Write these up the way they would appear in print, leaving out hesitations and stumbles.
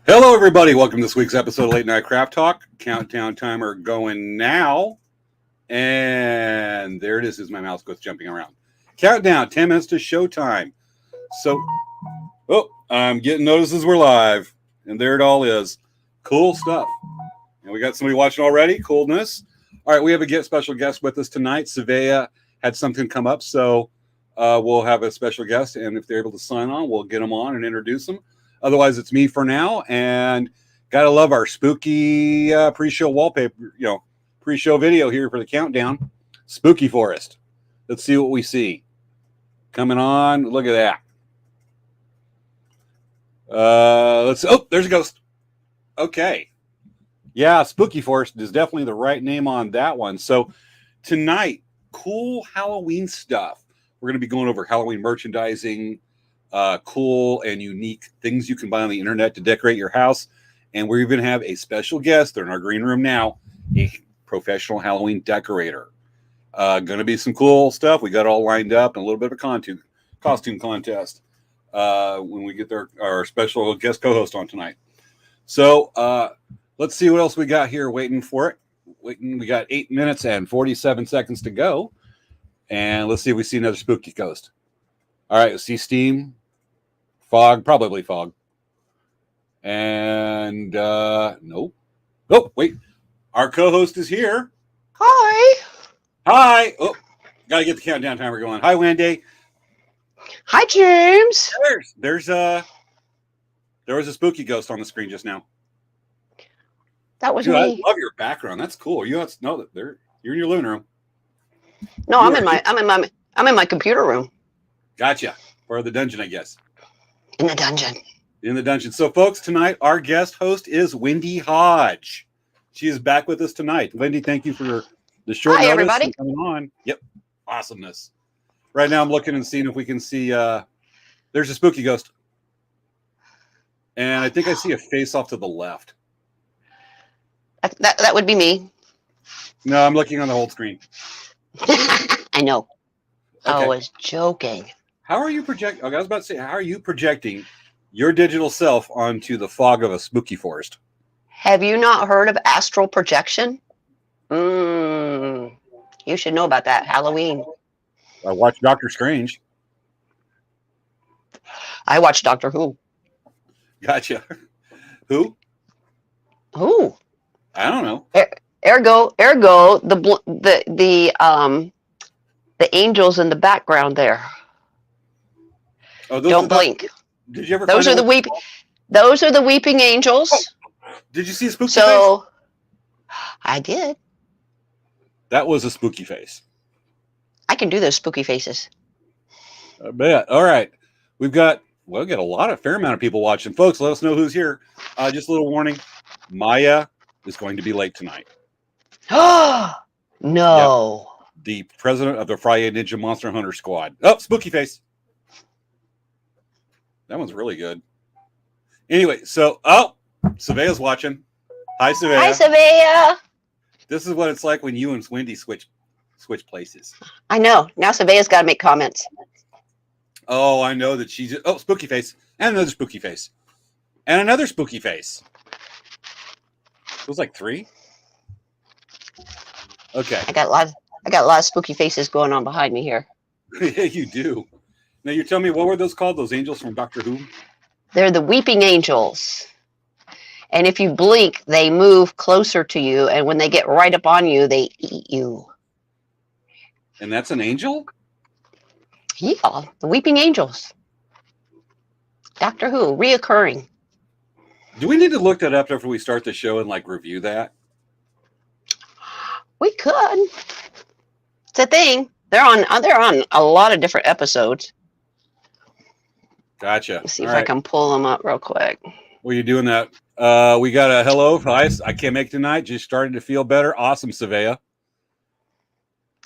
Hello, everybody. Welcome to this week's episode of Late Night Craft Talk. Countdown timer going now. And there it is as my mouse goes jumping around. Countdown, 10 minutes to showtime. So, I'm getting notices we're live. And there it all is. Cool stuff. And we got somebody watching already. Coolness. All right, we have a special guest with us tonight. Svea had something come up, so we'll have a special guest. And if they're able to sign on, we'll get them on and introduce them. Otherwise, it's me for now, and gotta love our spooky pre-show wallpaper, pre-show video here for the countdown. Spooky Forest. Let's see what we see. Coming on. Look at that. There's a ghost. Okay. Yeah, Spooky Forest is definitely the right name on that one. So tonight, cool Halloween stuff. We're going to be going over Halloween merchandising, cool and unique things you can buy on the internet to decorate your house. And we're even have a special guest. They're in our green room now, a professional Halloween decorator. Going to be some cool stuff. We got it all lined up and a little bit of a costume contest when we get our special guest co-host on tonight. So let's see what else we got here waiting for it. We got 8 minutes and 47 seconds to go. And let's see if we see another spooky ghost. All right, let's see steam. Fog, probably fog. And nope. Oh, wait. Our co-host is here. Hi. Hi. Oh, gotta get the countdown timer going. Hi, Wendy. Hi, James. There was a spooky ghost on the screen just now. That was Dude, me. I love your background. That's cool. You're in your living room. No, I'm in my computer room. Gotcha. Or the dungeon, I guess. In the dungeon. In the dungeon. So, folks, tonight our guest host is Wendy Hodge. She is back with us tonight. Wendy, thank you for the short notice everybody. coming on. Yep, awesomeness. Right now, I'm looking and seeing if we can see. There's a spooky ghost, and I think I see a face off to the left. That would be me. No, I'm looking on the whole screen. I know. Okay. I was joking. How are you projecting? Okay, I was about to say, how are you projecting your digital self onto the fog of a spooky forest? Have you not heard of astral projection? You should know about that. Halloween. I watched Doctor Strange. I watched Doctor Who. Gotcha. Who? Who? I don't know. Ergo, the angels in the background there. Oh, Don't blink. Did you ever? Those are the weeping angels. Oh, did you see a spooky So, face? I did. That was a spooky face. I can do those spooky faces. I bet. All right. We've got a fair amount of people watching. Folks, let us know who's here. Just a little warning. Maya is going to be late tonight. Oh, no. Yep. The president of the Friday Ninja Monster Hunter Squad. Oh, spooky face. That one's really good. Anyway, so, Svea's watching. Hi, Svea. Hi, Svea. This is what it's like when you and Wendy switch places. I know. Now Svea's got to make comments. Oh, I know that she's... Oh, spooky face. And another spooky face. And another spooky face. It was like 3? Okay. I got a lot of spooky faces going on behind me here. Yeah, you do. Now, you tell me, what were those called? Those angels from Doctor Who? They're the weeping angels. And if you blink, they move closer to you. And when they get right up on you, they eat you. And that's an angel? Yeah, the weeping angels. Doctor Who, reoccurring. Do we need to look that up after we start the show and review that? We could. It's a thing. They're on a lot of different episodes. Gotcha. Let's see if I can pull them up real quick. Well, you're doing that. We got a hello. Hi, I can't make tonight. Just starting to feel better. Awesome, Svea.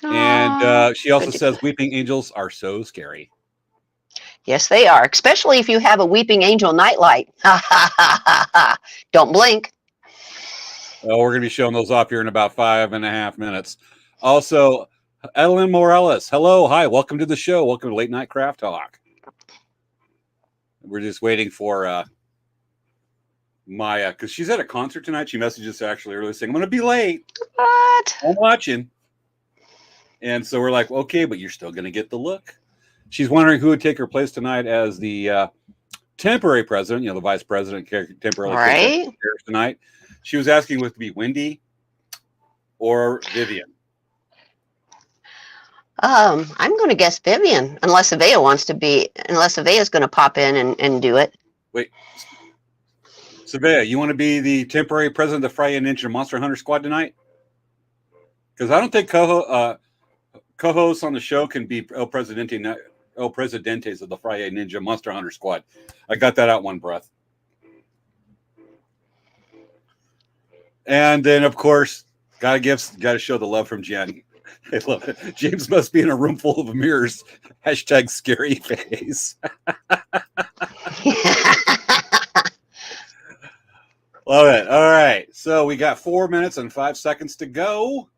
And she also says weeping angels are so scary. Yes, they are, especially if you have a weeping angel nightlight. Don't blink. Well, we're going to be showing those off here in about 5.5 minutes. Also, Edelyn Morales. Hello. Hi. Welcome to the show. Welcome to Late Night Craft Talk. We're just waiting for Maya, because she's at a concert tonight. She messaged us actually earlier saying, I'm going to be late. What? I'm watching. And so we're like, okay, but you're still going to get the look. She's wondering who would take her place tonight as the temporary president, the vice president temporarily Right? tonight. She was asking with to be Wendy or Vivian. I'm going to guess Vivian, unless Svea's going to pop in and do it. Wait, Svea, you want to be the temporary president of the Friday Ninja Monster Hunter Squad tonight? Because I don't think co-hosts on the show can be El Presidentes of the Friday Ninja Monster Hunter Squad. I got that out one breath. And then, of course, gotta show the love from Jen. I love it. James must be in a room full of mirrors. # scary face. Love it. All right. So we got 4 minutes and 5 seconds to go.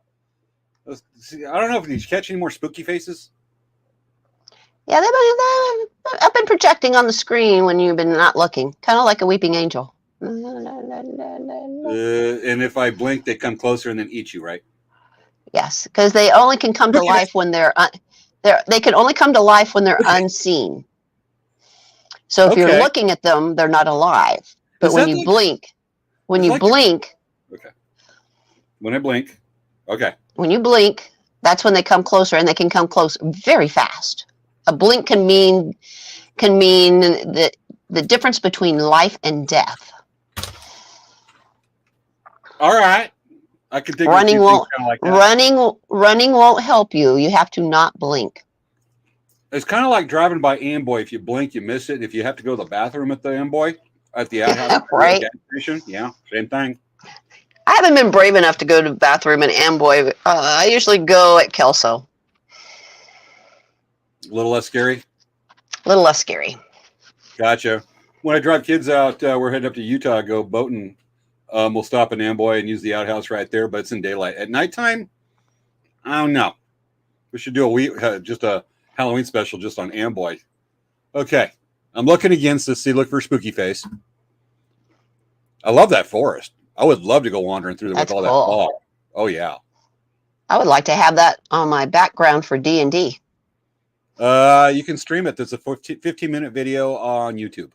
Let's see. I don't know if you catch any more spooky faces. Yeah, I've been projecting on the screen when you've been not looking, kind of like a weeping angel. And if I blink, they come closer and then eat you, right? Yes, because they only can come to life when they can only come to life when they're unseen. So if you're looking at them, they're not alive. But when you blink, okay. When I blink, okay. When you blink, that's when they come closer, and they can come close very fast. A blink can mean the difference between life and death. All right. I could think running won't like that. running won't help you. You have to not blink. It's kind of like driving by Amboy. If you blink, you miss it. If you have to go to the bathroom at the Amboy, at the outhouse, right? Station, yeah, same thing. I haven't been brave enough to go to the bathroom in Amboy. I usually go at Kelso. A little less scary. A little less scary. Gotcha. When I drive kids out, we're heading up to Utah, go boating. We'll stop in Amboy and use the outhouse right there, but it's in daylight. At nighttime, I don't know. We should do just a Halloween special just on Amboy. Okay, I'm looking against this. Look for spooky face. I love that forest. I would love to go wandering through there with all that fog. Oh yeah. I would like to have that on my background for D&D. You can stream it. There's a 15-minute video on YouTube.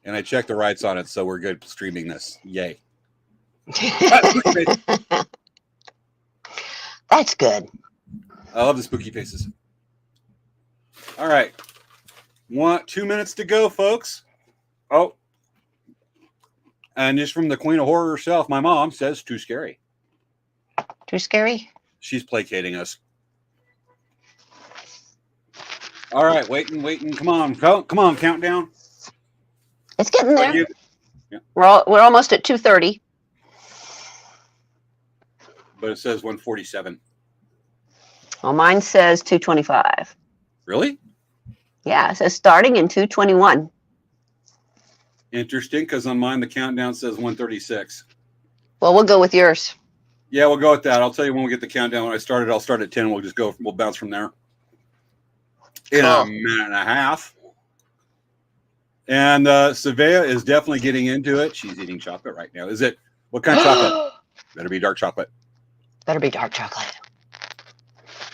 And I checked the rights on it, so we're good streaming this. Yay. That's good. I love the spooky faces. All right. 2 minutes to go, folks. Oh. And just from the Queen of Horror herself, my mom says, too scary. Too scary? She's placating us. All right, waiting. Come on, countdown. It's getting there. Yeah. We're almost at 2:30. But it says 1:47. Well, mine says 2:25. Really? Yeah, it says starting in 2:21. Interesting, because on mine the countdown says 1:36. Well, we'll go with yours. Yeah, we'll go with that. I'll tell you when we get the countdown. When I started, I'll start at 10. We'll bounce from there. In a minute and a half. And Svea is definitely getting into it. She's eating chocolate right now. What kind of chocolate? Better be dark chocolate. Better be dark chocolate.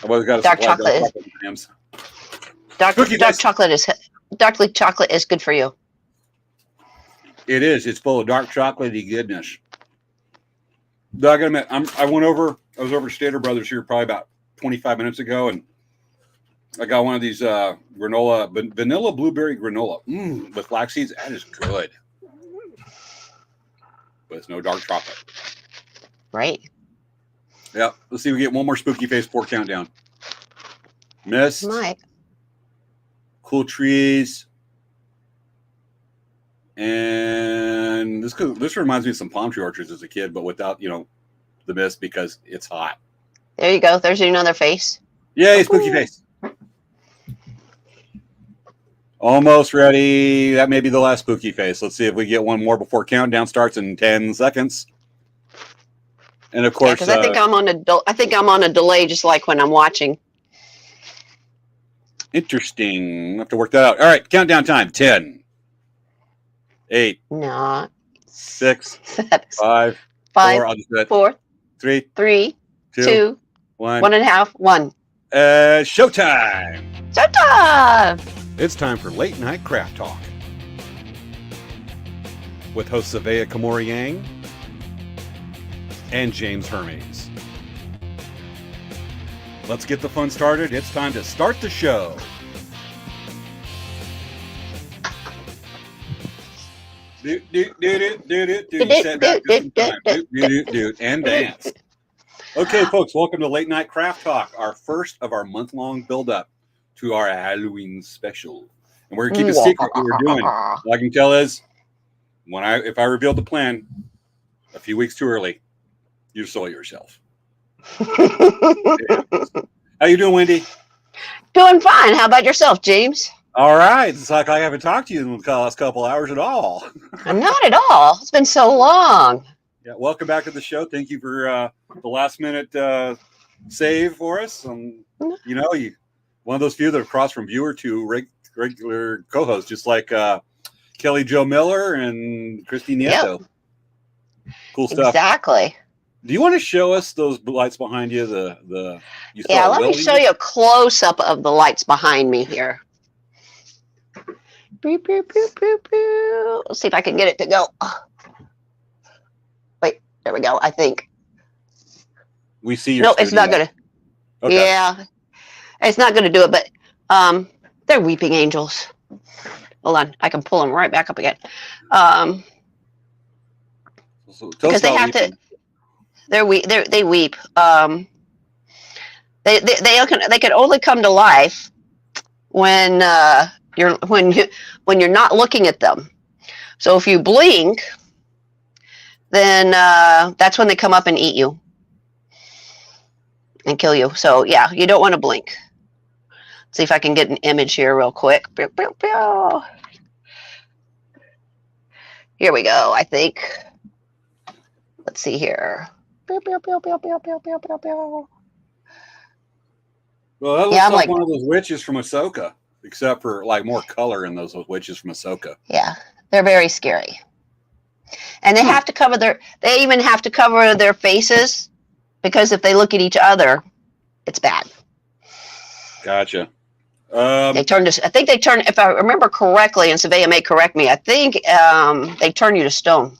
I've always got dark chocolate. Dark chocolate is good for you. It is. It's full of dark chocolatey goodness. Though I gotta admit, I was over at Stater Brothers here probably about 25 minutes ago, and I got one of these granola, vanilla blueberry granola with flax seeds. That is good. But it's no dark chocolate. Right. Yeah. Let's see if we get one more spooky face before countdown. Mist. Mike. Cool trees. And this reminds me of some palm tree orchards as a kid, but without, the mist because it's hot. There you go. There's another face. Yay, spooky face. Almost ready. That may be the last spooky face. Let's see if we get one more before countdown starts in 10 seconds. And of course, because I think I'm on a delay, just like when I'm watching. Interesting. I'll have to work that out. All right, countdown time. 10, 8, No. 6, 5, 4. I'll just do it. 4, 3, 3, 2, 1. 1.5, 1. Showtime. Showtime! It's time for Late Night Craft Talk with hosts Svea Yang and James Hermes. Let's get the fun started. It's time to start the show. And dance. Okay, folks, welcome to Late Night Craft Talk, our first of our month-long build-up to our Halloween special. And we're going to keep a secret what we're doing. All I can tell is, if I revealed the plan a few weeks too early, you saw yourself. Yeah. How you doing, Wendy? Doing fine. How about yourself, James? All right. It's like I haven't talked to you in the last couple hours at all. Not at all. It's been so long. Yeah. Welcome back to the show. Thank you for the last minute save for us. You one of those few that have crossed from viewer to regular co-host, just like Kelly Jo Miller and Christine Nieto. Yep. Cool stuff. Exactly. Do you want to show us those lights behind you? Let me show you a close-up of the lights behind me here. Boop, boop, boop, boop, boop. Let's see if I can get it to go. Wait, there we go, I think. We see your No, it's not going to. Okay. Yeah, it's not going to do it, but they're weeping angels. Hold on, I can pull them right back up again. Because they have to. They weep. They can only come to life when you're not looking at them. So if you blink, then that's when they come up and eat you and kill you. So yeah, you don't want to blink. Let's see if I can get an image here real quick. Here we go. I think. Let's see here. Well, that looks like one of those witches from Ahsoka, except for like more color in those witches from Ahsoka. Yeah, they're very scary, and they have to cover they even have to cover their faces, because if they look at each other, it's bad. Gotcha. They turn to. I think they turn. If I remember correctly, and Svea may correct me, I think they turn you to stone.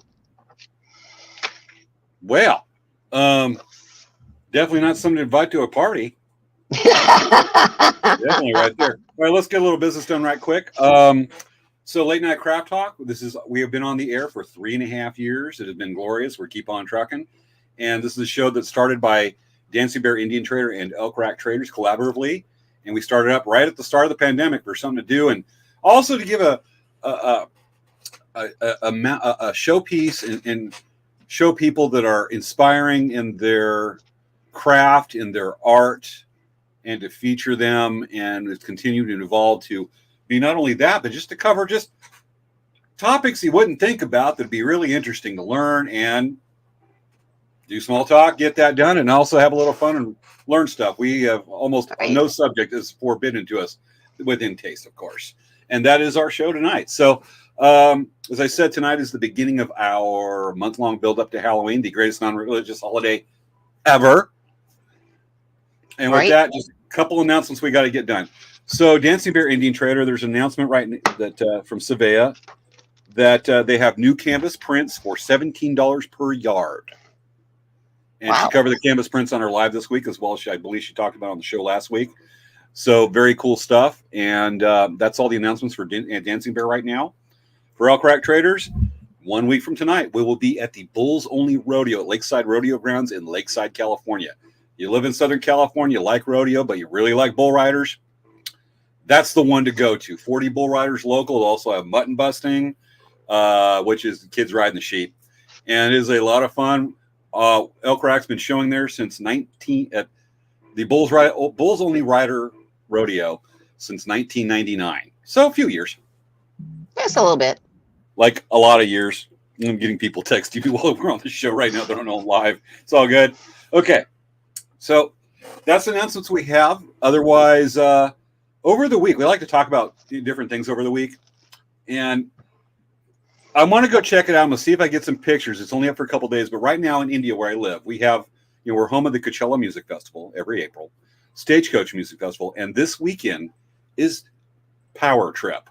Well, definitely not something to invite to a party. Definitely right there. All right, let's get a little business done right quick. So Late Night Craft Talk, we have been on the air for 3.5 years. It has been glorious. We keep on trucking. And this is a show that started by Dancing Bear Indian Trader and Elk Rack Traders collaboratively. And we started up right at the start of the pandemic for something to do, and also to give a showpiece and show people that are inspiring in their craft, in their art, and to feature them, and it's continued to evolve to be not only that, but just to cover just topics you wouldn't think about that'd be really interesting to learn and do small talk, get that done, and also have a little fun and learn stuff. We have almost no subject is forbidden to us within taste, of course. And that is our show tonight. So, as I said, tonight is the beginning of our month-long build-up to Halloween, the greatest non-religious holiday ever. And with that, just a couple announcements we got to get done. So, Dancing Bear Indian Trader, there's an announcement that from Svea that they have new canvas prints for $17 per yard. And she covered the canvas prints on her live this week, as well as I believe she talked about on the show last week. So very cool stuff. And that's all the announcements for Dancing Bear right now. For Elk Rack Traders, 1 week from tonight, we will be at the Bulls Only Rodeo at Lakeside Rodeo Grounds in Lakeside, California. You live in Southern California, you like rodeo, but you really like bull riders, that's the one to go to. 40 bull riders local. We'll also have mutton busting, which is the kids riding the sheep. And it is a lot of fun. Elk Rack's been showing there since the Bulls Only Rider Rodeo since 1999. So a few years. Just a little bit. Like a lot of years. I'm getting people texting me while we're on the show right now. They don't know I'm live. It's all good. Okay. So that's the announcements we have. Otherwise, over the week, we like to talk about different things over the week. And I want to go check it out. I'm going to see if I get some pictures. It's only up for a couple days. But right now in India, where I live, we have, we're home of the Coachella Music Festival every April, Stagecoach Music Festival. And this weekend is Power Trip,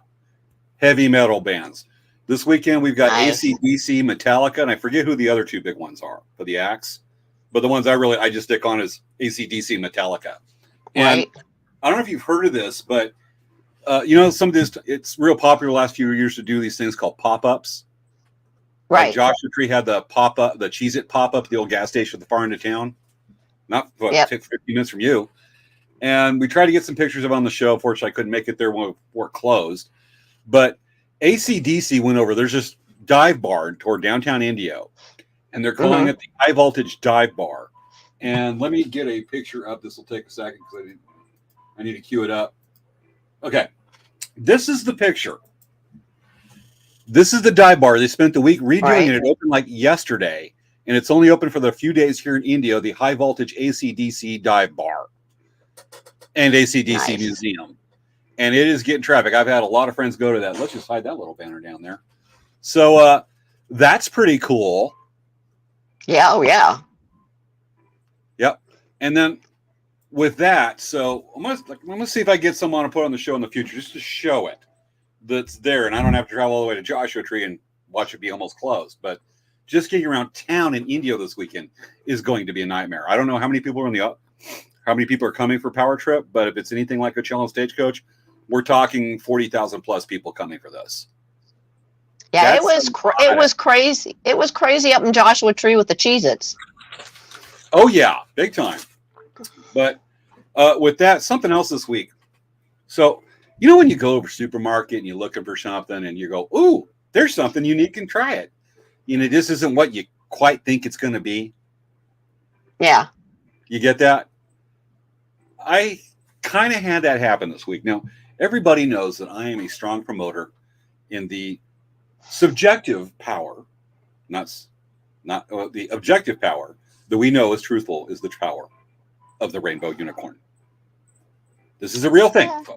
heavy metal bands. This weekend, we've got AC/DC, Metallica, and I forget who the other two big ones are for the acts. But the ones I just stick on is AC/DC, Metallica. And I don't know if you've heard of this, but some of this, it's real popular the last few years to do these things called pop-ups. Right. Like Joshua Tree had the pop-up, the Cheez-It pop-up, the old gas station at the far end of town. Not 50 minutes from you. And we tried to get some pictures of it on the show. Fortunately, I couldn't make it there when we're closed. But AC/DC went over. There's this dive bar toward downtown Indio, and they're calling it the High Voltage Dive Bar. And let me get a picture up. This will take a second because I need to cue it up. Okay, this is the picture. This is the dive bar. They spent the week redoing it. It opened like yesterday, and it's only open for the few days here in India. The High Voltage AC/DC Dive Bar and AC/DC Museum. And it is getting traffic. I've had a lot of friends go to that. Let's just hide that little banner down there. So that's pretty cool. Yeah. Oh, yeah. Yep. And then with that, so I'm gonna see if I get someone to put on the show in the future just to show it that's there, and I don't have to travel all the way to Joshua Tree and watch it be almost closed. But just getting around town in India this weekend is going to be a nightmare. I don't know how many people are how many people are coming for Power Trip, but if it's anything like Coachella and Stagecoach, we're talking 40,000 plus people coming for this. Yeah, it was crazy. It was crazy up in Joshua Tree with the Cheez-Its. Oh yeah, big time. But with that, something else this week. So when you go over to supermarket and you're looking for something and you go, "Ooh, there's something unique, and try it." This isn't what you quite think it's going to be. Yeah. You get that? I kind of had that happen this week. Now, everybody knows that I am a strong promoter in the subjective power, not the objective power that we know is truthful, is the power of the rainbow unicorn. This is a real thing. Yeah.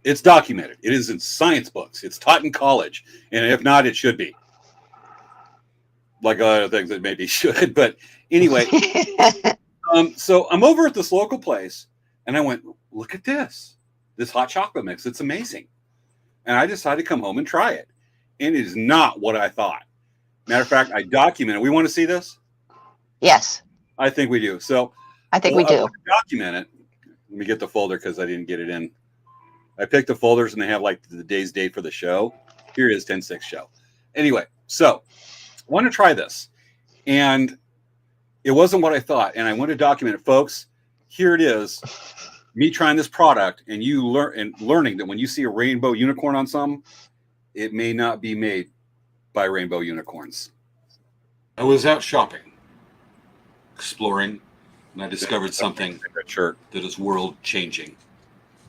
It's documented. It is in science books. It's taught in college. And if not, it should be. Like other things that maybe should. But anyway, so I'm over at this local place, and I went, look at this hot chocolate mix. It's amazing. And I decided to come home and try it. And it is not what I thought. Matter of fact, I documented. We want to see this? Yes. I think we do. So I think we do. Document it. Let me get the folder because I didn't get it in. I picked the folders and they have like the day's date for the show. Here it is, 10/6 show. Anyway, so I want to try this. And it wasn't what I thought. And I want to document it. Folks, here it is. Me trying this product and you learning that when you see a rainbow unicorn on some, it may not be made by rainbow unicorns. I was out shopping, exploring, and I discovered something that is world-changing.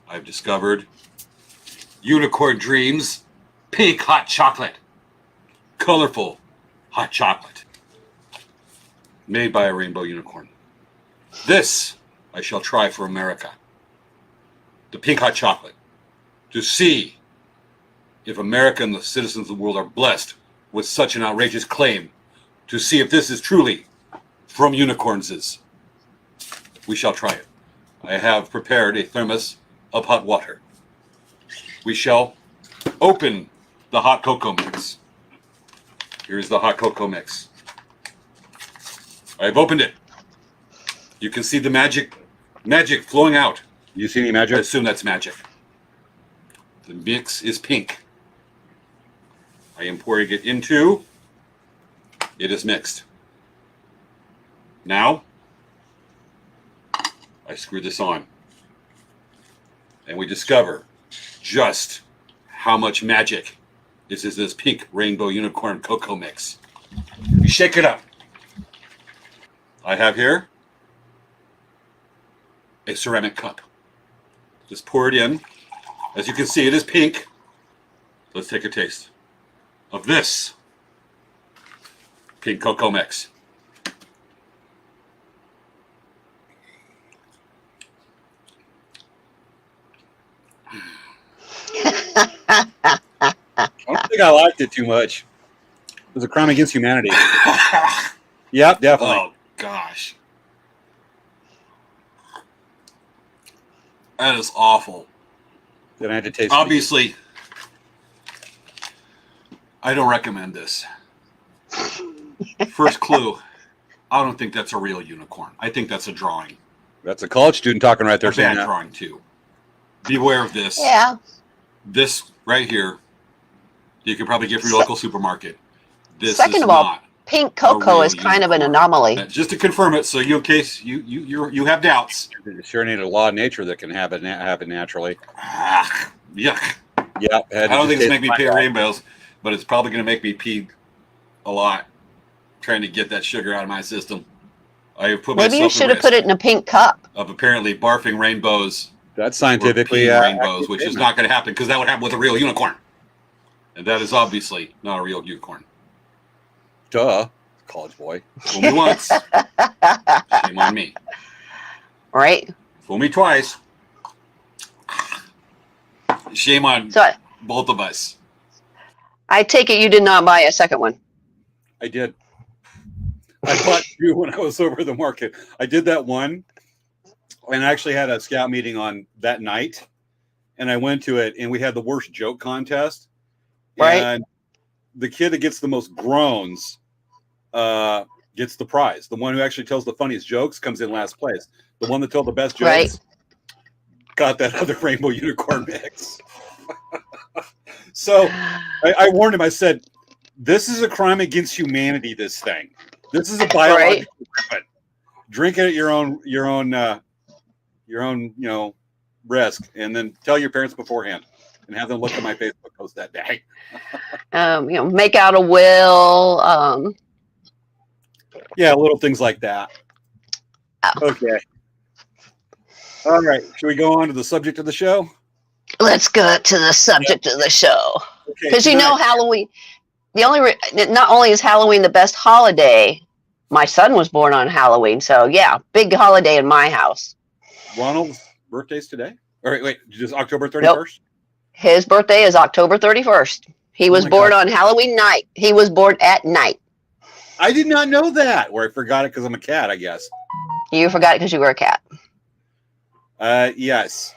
I've discovered Unicorn Dreams pink hot chocolate. Colorful hot chocolate. Made by a rainbow unicorn. This I shall try for America. The pink hot chocolate. To see if America and the citizens of the world are blessed with such an outrageous claim. To see if this is truly from unicorns. We shall try it. I have prepared a thermos of hot water. We shall open the hot cocoa mix. Here's the hot cocoa mix. I've opened it. You can see the magic flowing out. You see any magic? I assume that's magic. The mix is pink. I am pouring it into. It is mixed. Now, I screw this on. And we discover just how much magic is in this pink rainbow unicorn cocoa mix. We shake it up. I have here a ceramic cup. Just pour it in. As you can see, it is pink. Let's take a taste of this pink cocoa mix. don't think I liked it too much. It was a crime against humanity. Yep, definitely. Oh, gosh. That is awful. Then I had to taste Obviously, I don't recommend this. First clue, I don't think that's a real unicorn. I think that's a drawing. That's a college student talking right there. A bad drawing, too. Beware of this. Yeah. This right here, you can probably get from your local supermarket. This Second is of all, not pink cocoa is kind of an anomaly. Just to confirm it, so in case you have doubts. It sure ain't a law of nature that can happen naturally. Ah, yuck. Yeah. I don't think it's making me pee rainbows, but it's probably going to make me pee a lot trying to get that sugar out of my system. I have put Maybe you should have put it in a pink cup. Of apparently barfing rainbows. That's scientifically rainbows, which is not going to happen because that would happen with a real unicorn. And that is obviously not a real unicorn. Duh. College boy. Fool me once. Shame on me. Right? Fool me twice. Shame on both of us. I take it you did not buy a second one. I did. I bought two when I was over at the market. I did that one, and I actually had a scout meeting on that night, and I went to it, and we had the worst joke contest. Right. And the kid that gets the most groans gets the prize. The one who actually tells the funniest jokes comes in last place. The one that told the best jokes got that other rainbow unicorn mix. So I warned him. I said, "This is a crime against humanity. This thing. This is a biological weapon. Drink it at your own risk, and then tell your parents beforehand, and have them look at my Facebook post that day." Make out a will. Yeah, little things like that. Okay. All right. Should we go on to the subject of the show? Let's go to the subject of the show. Because Halloween, not only is Halloween the best holiday, my son was born on Halloween. So yeah, big holiday in my house. Ronald's birthday's today? All right, wait, just October 31st? Nope. His birthday is October 31st. He was born on Halloween night. He was born at night. I did not know that. Or I forgot it because I'm a cat, I guess. You forgot it because you were a cat. Yes.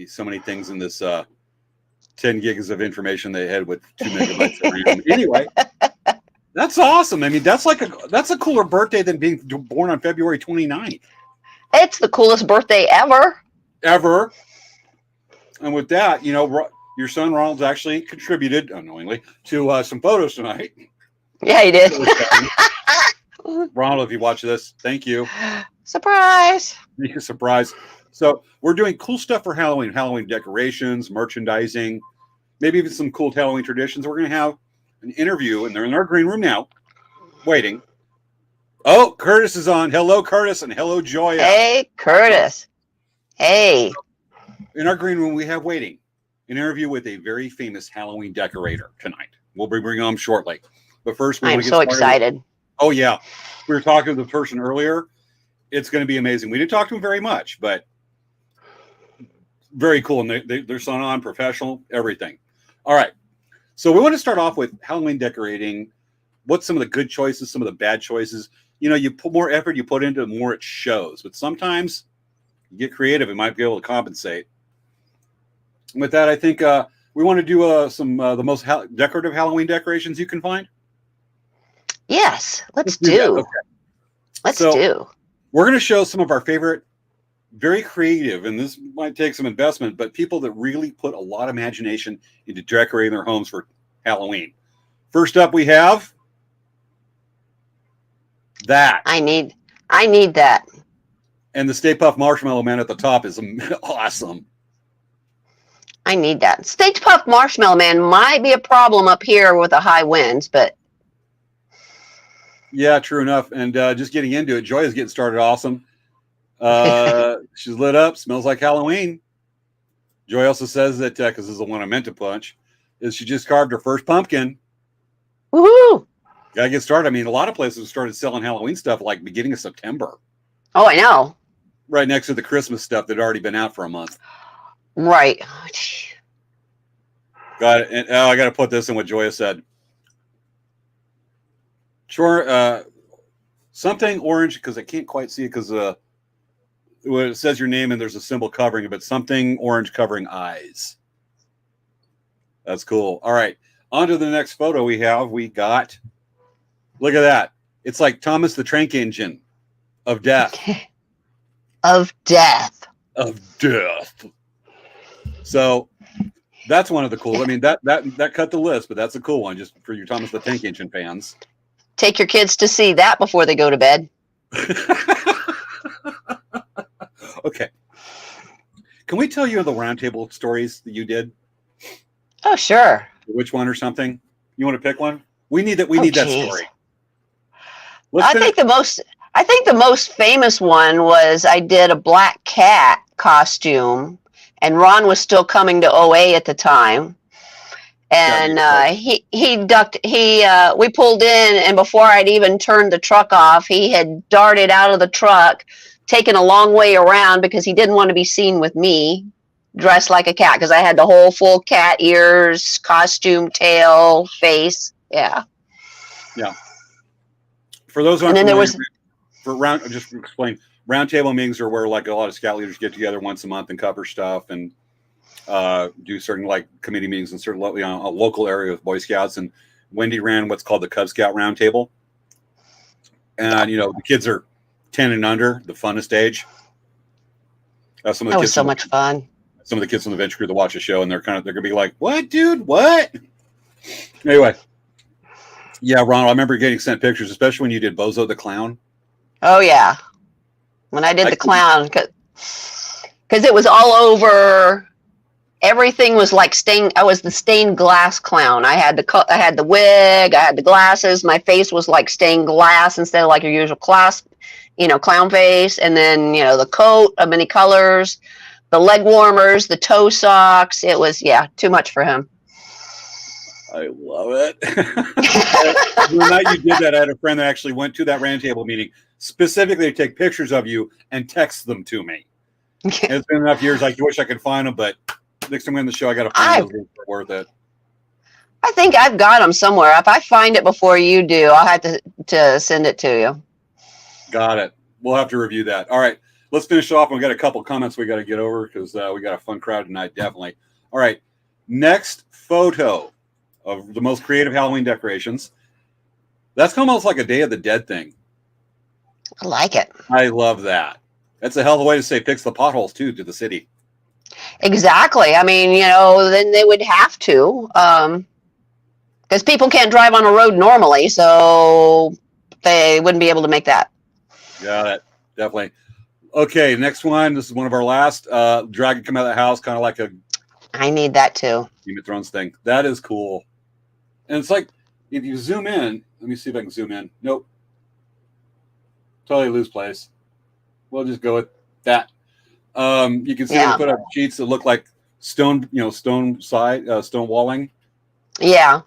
So many things in this 10 gigs of information they had with 2 megabytes every room. Anyway, that's awesome. I mean, that's a cooler birthday than being born on February 29th. It's the coolest birthday ever. Ever. And with that, your son Ronald's actually contributed, unknowingly, to some photos tonight. Yeah, he did. Ronald, if you watch this, thank you. Surprise. Surprise. So we're doing cool stuff for Halloween decorations, merchandising, maybe even some cool Halloween traditions. We're going to have an interview, and they're in our green room now, waiting. Oh, Curtis is on. Hello, Curtis, and hello, Joya. Hey, Curtis. Hey. In our green room, we have waiting an interview with a very famous Halloween decorator tonight. We'll be bringing him shortly. But first, I'm so excited. Oh, yeah. We were talking to the person earlier. It's going to be amazing. We didn't talk to him very much, but very cool. And they're so on, professional, everything. All right. So we want to start off with Halloween decorating. What's some of the good choices, some of the bad choices? You put more effort, you put into it, more it shows. But sometimes you get creative, it might be able to compensate. And with that, I think we want to do some the most decorative Halloween decorations you can find. Yes, let's do. Okay. Let's do. We're going to show some of our favorite, very creative, and this might take some investment, but people that really put a lot of imagination into decorating their homes for Halloween. First up, we have that. I need that. And the Stay Puft Marshmallow Man at the top is awesome. I need that. Stay Puft Marshmallow Man might be a problem up here with the high winds, but yeah, true enough. And just getting into it, Joy is getting started awesome. She's lit up, smells like Halloween. Joy also says that, because this is the one I meant to punch, is she just carved her first pumpkin. Woohoo! Gotta get started. I mean, a lot of places started selling Halloween stuff like beginning of September. Oh, I know. Right next to the Christmas stuff that had already been out for a month. Right. Got it. And I got to put this in what Joya said. Sure. Something orange, because I can't quite see it because it says your name and there's a symbol covering it, but something orange covering eyes. That's cool. All right. On to the next photo we have. We got, look at that. It's like Thomas the Tank Engine of death. Of death. Of death. So that's one of the cool. I mean, that cut the list, but that's a cool one just for your Thomas the Tank Engine fans. Take your kids to see that before they go to bed. Okay. Can we tell you the roundtable stories that you did? Oh, sure. Which one or something? You want to pick one? We need that. We need that story. I think the most famous one was I did a black cat costume, and Ron was still coming to OA at the time. And we pulled in, and before I'd even turned the truck off, he had darted out of the truck, taken a long way around because he didn't want to be seen with me dressed like a cat, because I had the whole full cat ears, costume, tail, face. Yeah. Yeah. For those who aren't familiar, just explain, roundtable meetings are where like a lot of scout leaders get together once a month and cover stuff and do certain like committee meetings in certain on a local area with Boy Scouts. And Wendy ran what's called the Cub Scout Roundtable. And, you know, the kids are 10 and under, the funnest age. That was so much fun. Some of the kids from the venture crew that watch the show, and they're going to be like, what, dude? What? Anyway. Yeah, Ron, I remember getting sent pictures, especially when you did Bozo the Clown. Oh, yeah. When I did the clown, because it was all over. Everything was like stained. I was the stained glass clown. I had the wig. I had the glasses. My face was like stained glass instead of like your usual clown face. And then, you know, the coat of many colors, the leg warmers, the toe socks. It was, too much for him. I love it. The night you did that, I had a friend that actually went to that roundtable meeting specifically to take pictures of you and text them to me. And it's been enough years. I wish I could find them, but next time we're in the show, I got to find those. Worth it. I think I've got them somewhere. If I find it before you do, I'll have to send it to you. Got it. We'll have to review that. All right. Let's finish off. We've got a couple comments we got to get over because we got a fun crowd tonight, definitely. All right. Next photo of the most creative Halloween decorations. That's almost like a Day of the Dead thing. I like it. I love that. That's a hell of a way to say fix the potholes, too, to the city. Exactly. I mean, you know, then they would have to. Because people can't drive on a road normally, so they wouldn't be able to make that. Got it. Definitely. Okay, next one. This is one of our last. Dragon come out of the house, kind of like a... I need that, too. Game of Thrones thing. That is cool. And it's like, if you zoom in, let me see if I can zoom in. Nope. Totally lose place. We'll just go with that. You can see they put up sheets that look like stone, stone walling. Yeah.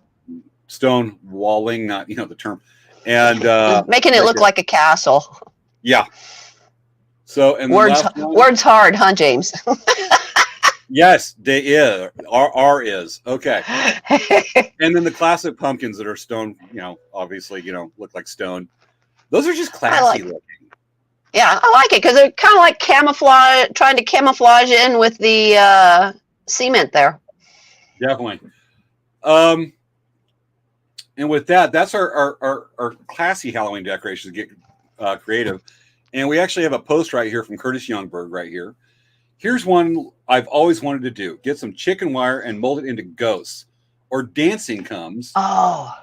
Stone walling, not, the term. And making it look like a castle. Yeah. So, and words hard, huh, James? Yes, they is. R is. Okay. And then the classic pumpkins that are stone, obviously, look like stone. Those are just classy looking. Yeah, I like it because they're kind of like trying to camouflage in with the cement there. Definitely. And with that, that's our classy Halloween decorations get creative. And we actually have a post right here from Curtis Youngberg right here. Here's one I've always wanted to do. Get some chicken wire and mold it into ghosts. Or dancing comes. Oh.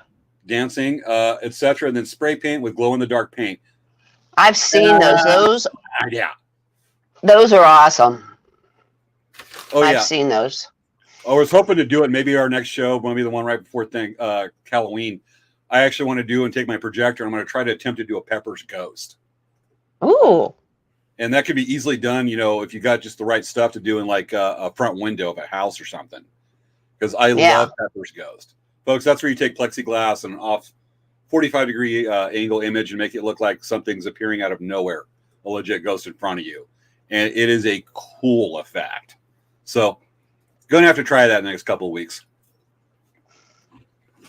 Dancing, etc. And then spray paint with glow-in-the-dark paint. I've seen those. Yeah. Those are awesome. Oh, yeah. I've seen those. I was hoping to do it. Maybe our next show, maybe the one right before Halloween. I actually want to do and take my projector. I'm going to try to attempt to do a Pepper's Ghost. Ooh. And that could be easily done, if you got just the right stuff to do in like a front window of a house or something. Because I love Pepper's Ghost. Folks, that's where you take plexiglass and off 45-degree angle image and make it look like something's appearing out of nowhere, a legit ghost in front of you. And it is a cool effect. So, going to have to try that in the next couple of weeks.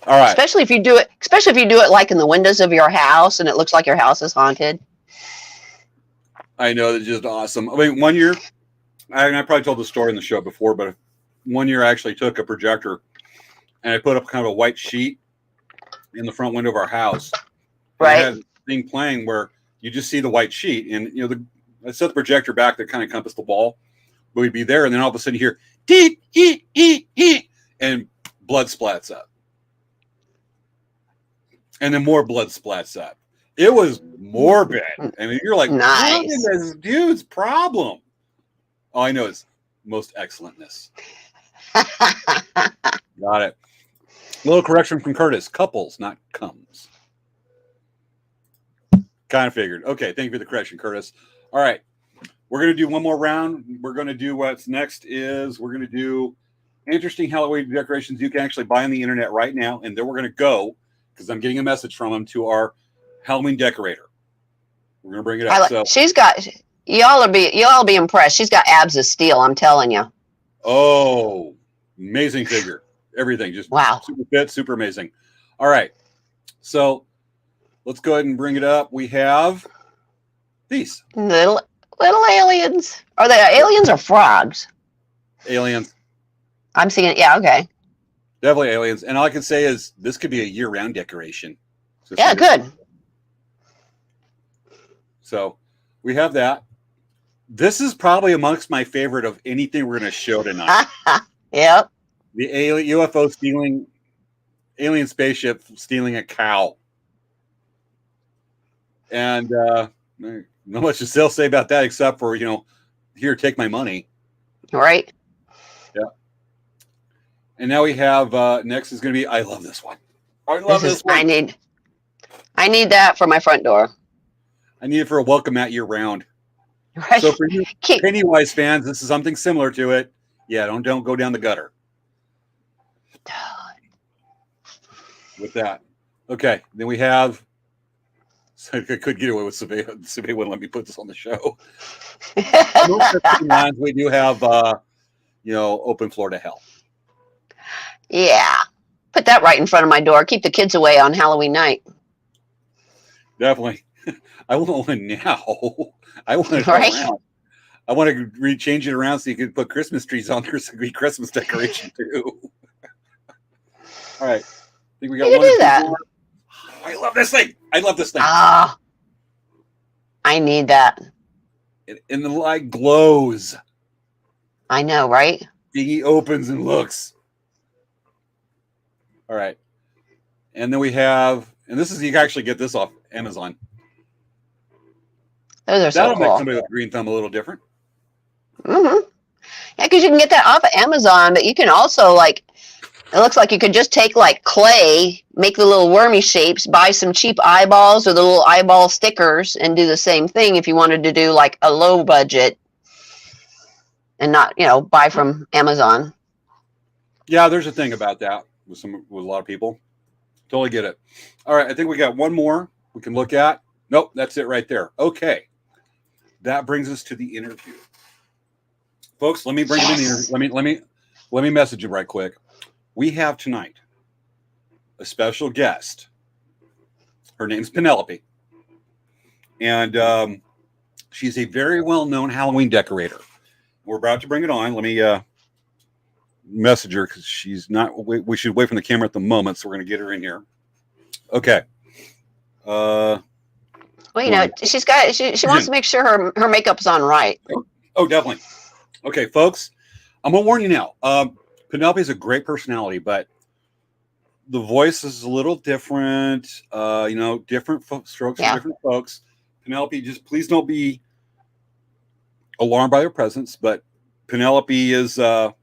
All right. Especially if you do it like in the windows of your house and it looks like your house is haunted. I know, that's just awesome. I mean, one year, I probably told the story in the show before, but one year I actually took a projector and I put up kind of a white sheet in the front window of our house. Right. I had a thing playing where you just see the white sheet, and I set the projector back that kind of encompassed the wall, but we'd be there, and then all of a sudden you hear dee, ee, ee, ee, and blood splats up, and then more blood splats up. It was morbid. I mean, you're like, nice. What is this dude's problem? All I know is most excellentness. Got it. A little correction from Curtis. Couples, not comes. Kind of figured. Okay, thank you for the correction, Curtis. All right. We're going to do one more round. We're going to do what's next is we're going to do interesting Halloween decorations you can actually buy on the internet right now. And then we're going to go, because I'm getting a message from him, to our Halloween decorator. We're going to bring it up. She's got, y'all be impressed. She's got abs of steel, I'm telling you. Oh, amazing figure. Everything. Just wow. Super fit, super amazing. All right. So let's go ahead and bring it up. We have these. Little aliens. Are they aliens or frogs? Aliens. I'm seeing it. Yeah, okay. Definitely aliens. And all I can say is this could be a year-round decoration. So yeah, good. So we have that. This is probably amongst my favorite of anything we're going to show tonight. Yep. The UFO stealing, alien spaceship stealing a cow. And not much to still say about that except for, here, take my money. Right. Yeah. And now we have, next is going to be, I love this one. I love this one. I need that for my front door. I need it for a welcome mat year round. Right. So for you Pennywise fans, this is something similar to it. Yeah, don't go down the gutter. With that. Okay. Then we have, so I could get away with Svea. Svea wouldn't let me put this on the show. We do have, open floor to hell. Yeah. Put that right in front of my door. Keep the kids away on Halloween night. Definitely. I want one now. I want it right? around. I want to change it around so you could put Christmas trees on there so it could be Christmas decoration too. All right. I think we got you one. Do that. More. I love this thing. Ah, I need that. And the light glows. I know, right? He opens and looks. All right. And then we have, and this is, you can actually get this off Amazon. Those are so That'll cool. make somebody with a green thumb a little different. Mm-hmm. Yeah, because you can get that off of Amazon, but you can also, it looks like you could just take, clay, make the little wormy shapes, buy some cheap eyeballs or the little eyeball stickers, and do the same thing if you wanted to do, a low budget and not, buy from Amazon. Yeah, there's a thing about that with a lot of people. Totally get it. All right, I think we got one more we can look at. Nope, that's it right there. Okay. That brings us to the interview. Folks, let me bring him in here. Let me message him right quick. We have tonight a special guest. Her name's Penelope. And she's a very well-known Halloween decorator. We're about to bring it on. Let me message her because she's not. We should wait from the camera at the moment, so we're going to get her in here. Okay. Well, she's got. She wants to make sure her makeup's on right. Oh, definitely. Okay, folks, I'm gonna warn you now. Penelope is a great personality, but the voice is a little different. Different strokes for different folks. Penelope, just please don't be alarmed by her presence. But Penelope is a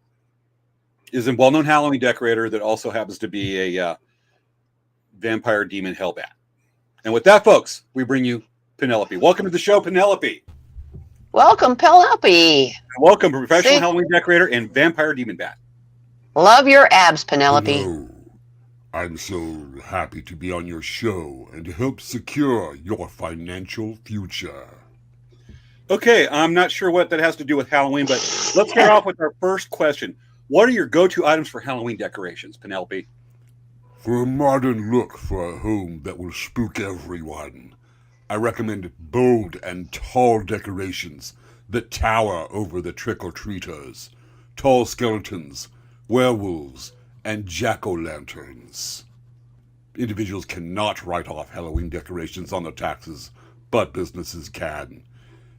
well-known Halloween decorator that also happens to be a vampire demon hellbat. And with that, folks, we bring you Penelope. Welcome to the show, Penelope. Welcome, Penelope. Welcome, professional Halloween decorator and vampire demon bat. Love your abs, Penelope. Hello. I'm so happy to be on your show and to help secure your financial future. Okay, I'm not sure what that has to do with Halloween, but let's start off with our first question. What are your go-to items for Halloween decorations, Penelope? For a modern look for a home that will spook everyone, I recommend bold and tall decorations that tower over the trick-or-treaters, tall skeletons, werewolves, and jack-o'-lanterns. Individuals cannot write off Halloween decorations on their taxes, but businesses can.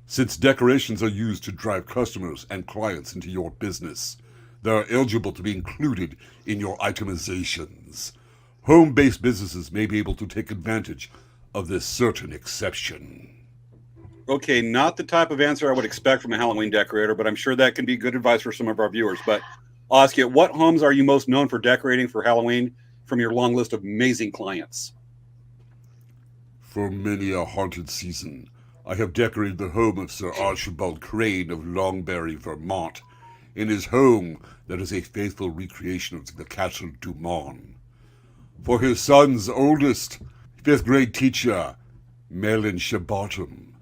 Since decorations are used to drive customers and clients into your business, they are eligible to be included in your itemizations. Home-based businesses may be able to take advantage of this certain exception. Okay, not the type of answer I would expect from a Halloween decorator, but I'm sure that can be good advice for some of our viewers. But I'll ask you, what homes are you most known for decorating for Halloween from your long list of amazing clients? For many a haunted season, I have decorated the home of Sir Archibald Crane of Longbury, Vermont, in his home that is a faithful recreation of the Castle Dumont. For his son's oldest, 5th grade teacher, Merlin Shabottom,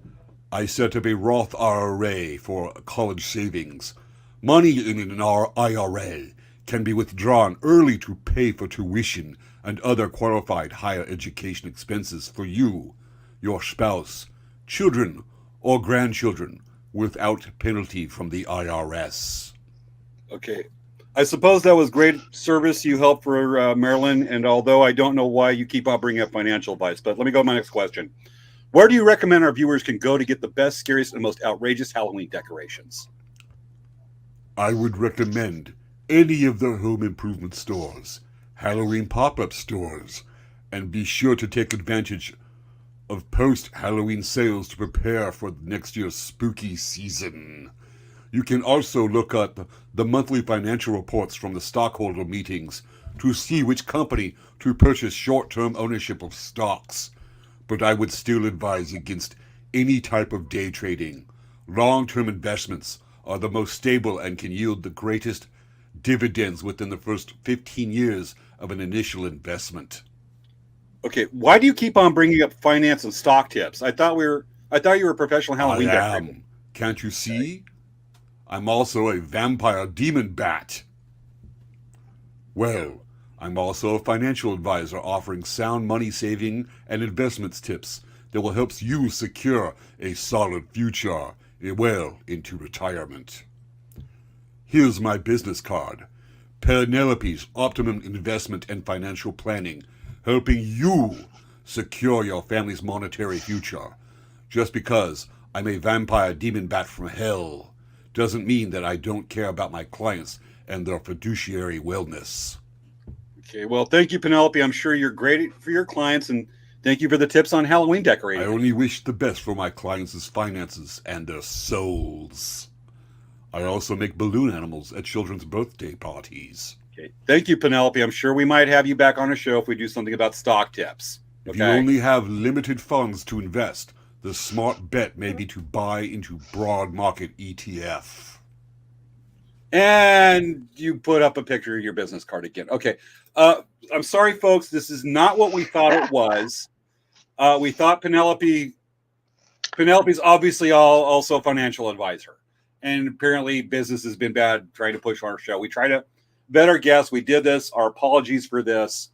I set up a Roth IRA for college savings. Money in an IRA can be withdrawn early to pay for tuition and other qualified higher education expenses for you, your spouse, children, or grandchildren without penalty from the IRS. Okay. I suppose that was great service you helped for Marilyn, and although I don't know why you keep on bringing up financial advice, but let me go to my next question. Where do you recommend our viewers can go to get the best, scariest, and most outrageous Halloween decorations? I would recommend any of the home improvement stores, Halloween pop-up stores, and be sure to take advantage of post-Halloween sales to prepare for next year's spooky season. You can also look at the monthly financial reports from the stockholder meetings to see which company to purchase short-term ownership of stocks. But I would still advise against any type of day trading. Long-term investments are the most stable and can yield the greatest dividends within the first 15 years of an initial investment. Okay, why do you keep on bringing up finance and stock tips? I thought you were a professional Halloween decorator. Can't you see? I'm also a vampire demon bat. Well, I'm also a financial advisor offering sound money saving and investments tips that will help you secure a solid future well into retirement. Here's my business card. Penelope's Optimum Investment and Financial Planning, helping you secure your family's monetary future. Just because I'm a vampire demon bat from hell doesn't mean that I don't care about my clients and their fiduciary wellness. Okay, well, thank you, Penelope. I'm sure you're great for your clients, and thank you for the tips on Halloween decorating. I only wish the best for my clients' finances and their souls. I also make balloon animals at children's birthday parties. Okay, thank you, Penelope. I'm sure we might have you back on a show if we do something about stock tips. If you only have limited funds to invest, the smart bet may be to buy into broad market ETF. And you put up a picture of your business card again. Okay. I'm sorry, folks. This is not what we thought it was. We thought Penelope's obviously also a financial advisor. And apparently business has been bad trying to push our show. We try to vet our guests. We did this. Our apologies for this.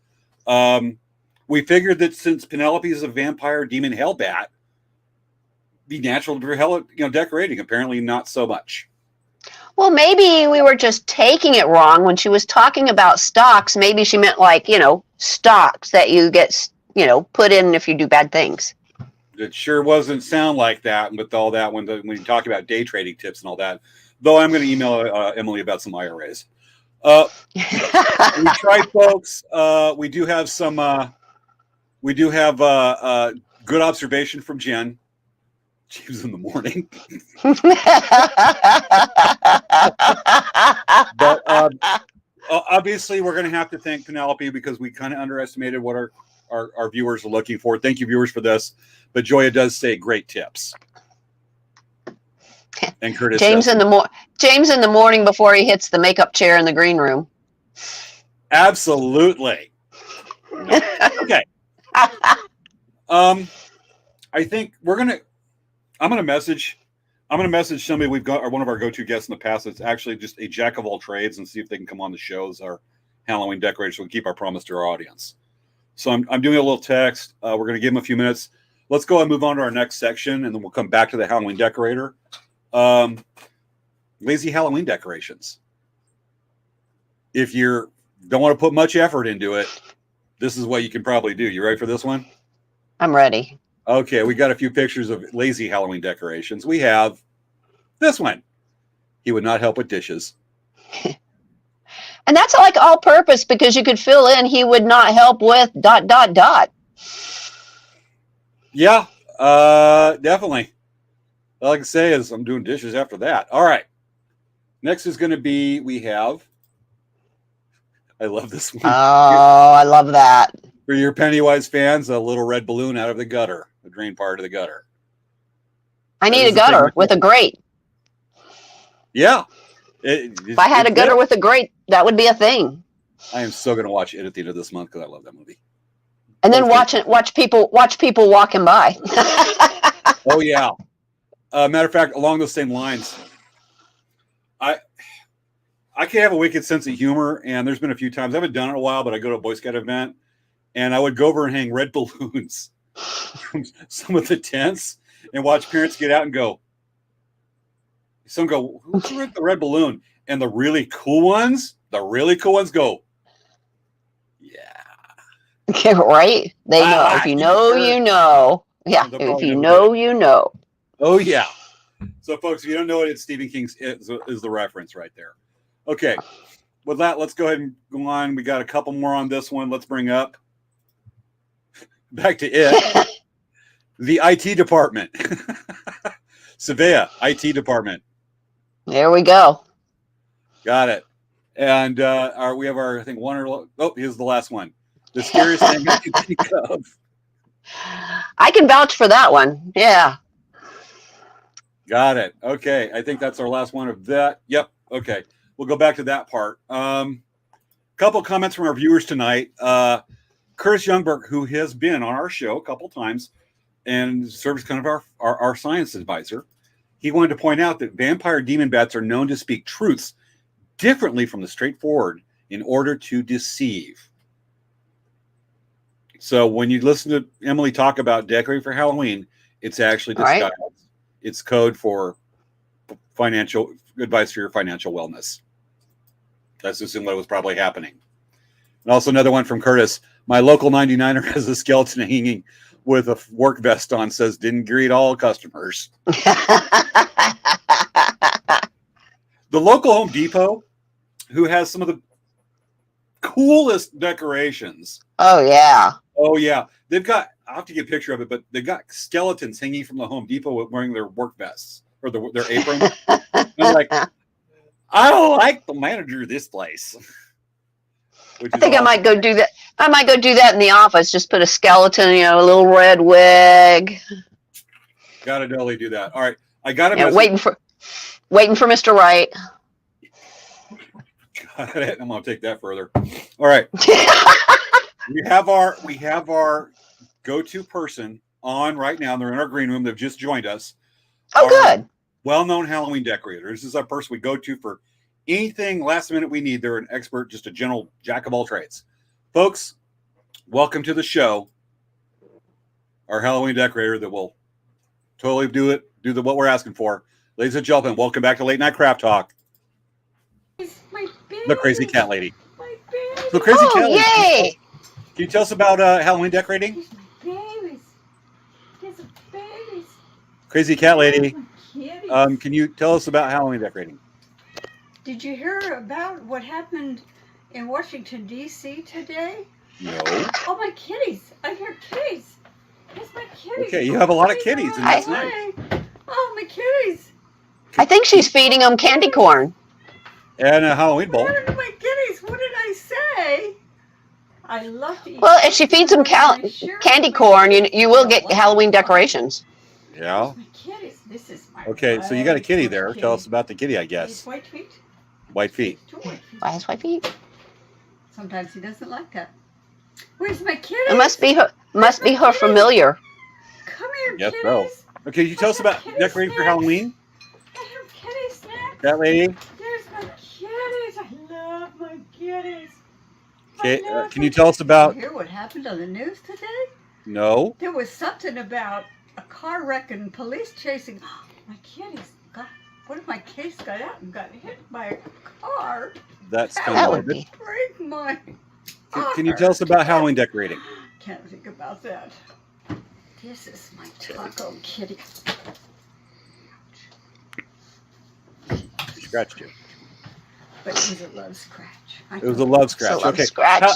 We figured that since Penelope is a vampire demon hellbat, be natural for decorating. Apparently not so much. Well, maybe we were just taking it wrong when she was talking about stocks. Maybe she meant stocks that you get, put in if you do bad things. It sure wasn't sound like that with all that when you talk about day trading tips and all that. Though I'm going to email Emily about some IRAs. We tried, folks. We do have some. We do have good observation from Jen. She was in the morning. But obviously, we're going to have to thank Penelope because we kind of underestimated what our viewers are looking for. Thank you, viewers, for this. But Joya does say great tips. And Curtis James in the morning before he hits the makeup chair in the green room. Absolutely. Okay. I think I'm gonna message somebody we've got, or one of our go-to guests in the past that's actually just a jack of all trades, and see if they can come on the show as our Halloween decorators. We'll keep our promise to our audience. So I'm doing a little text. We're going to give them a few minutes. Let's go and move on to our next section, and then we'll come back to the Halloween decorator. Lazy Halloween decorations. If you don't want to put much effort into it, this is what you can probably do. You ready for this one? I'm ready. Okay, we got a few pictures of lazy Halloween decorations. We have this one. He would not help with dishes. And that's like all purpose, because you could fill in he would not help with ... Yeah, definitely. All I can say is I'm doing dishes after that. All right. Next is going to be, I love this one. Oh, I love that. For your Pennywise fans, a little red balloon out of the gutter, the drain part of the gutter. I need a gutter with a grate. Yeah. If I had a gutter with a grate, that would be a thing. I am so going to watch it at the end of this month because I love that movie. And then watch people walking by. Oh yeah. Matter of fact, along those same lines, I can have a wicked sense of humor, and there's been a few times, I haven't done it in a while, but I go to a Boy Scout event, and I would go over and hang red balloons from some of the tents and watch parents get out and go, some go, who threw the red balloon? And the really cool ones go, yeah. Right? They know. If you know, you know. Yeah, if you know, you know. Oh, yeah. So, folks, if you don't know it, it's Stephen King's is the reference right there. Okay. With that, let's go ahead and go on. We got a couple more on this one. Let's bring up back to it. The IT department. Svea, IT department. There we go. Got it. And we have our, I think, here's the last one. The scariest thing I can think of. I can vouch for that one. Yeah. Got it. Okay. I think that's our last one of that. Yep. Okay. We'll go back to that part. Couple comments from our viewers tonight. Curtis Youngberg, who has been on our show a couple times and serves kind of our science advisor, he wanted to point out that vampire demon bats are known to speak truths differently from the straightforward in order to deceive. So when you listen to Emily talk about decorating for Halloween, it's actually disguised. Right. It's code for financial advice for your financial wellness. That's assuming what was probably happening. And also another one from Curtis. My local 99er has a skeleton hanging with a work vest on, says didn't greet all customers. The local Home Depot, who has some of the coolest decorations. Oh, yeah. Oh, yeah. They've got, I'll have to get a picture of it, but they've got skeletons hanging from the Home Depot wearing their work vests or their apron. And I'm like, I don't like the manager of this place. I think awesome. I might go do that. I might go do that in the office. Just put a skeleton, a little red wig. Got to totally do that. All right. I got to waiting for Mr. Wright. Got it. I'm going to take that further. All right. We have our go-to person on right now. They're in our green room. They've just joined us. Oh, good. Well-known Halloween decorator. This is our person we go to for anything last minute we need. They're an expert, just a general jack of all trades. Folks, welcome to the show. Our Halloween decorator that will totally do what we're asking for. Ladies and gentlemen, welcome back to Late Night Craft Talk. The Crazy Cat Lady. The Crazy Cat Lady. Yay! Can you tell us about Halloween decorating? Crazy Cat Lady. Can you tell us about Halloween decorating? Did you hear about what happened in Washington, D.C. today? No. Oh, my kitties. I hear kitties. That's my kitties. Okay, you have a lot of kitties, and that's nice. Oh, my kitties. I think she's feeding them candy corn. And a Halloween bowl. What are my kitties? What did I say? I love to eat. Well, if she feeds them candy corn, you will get Halloween decorations. Yeah. My kitties. This is my okay, so you got a kitty there. Tell us about the kitty, I guess. White feet. White feet. 2 white feet. Why has white feet? Sometimes he doesn't like that. Where's my kitty? It must be her familiar. Come here, yes, kitties. So. Okay, you tell us about decorating for Halloween? I have kitty snacks. That lady? There's my kitties. I love my kitties. Okay, can you tell us about? Did you hear what happened on the news today? No. There was something about a car wreck and police chasing. My kitty's got. What if my case got out and got hit by a car? That's kind That of would morbid. be. Break my. Can you tell us about Halloween decorating? Can't think about that. This is my taco kitty. She scratched you. But it was a love scratch. It was a love scratch. It's a love Okay. scratch.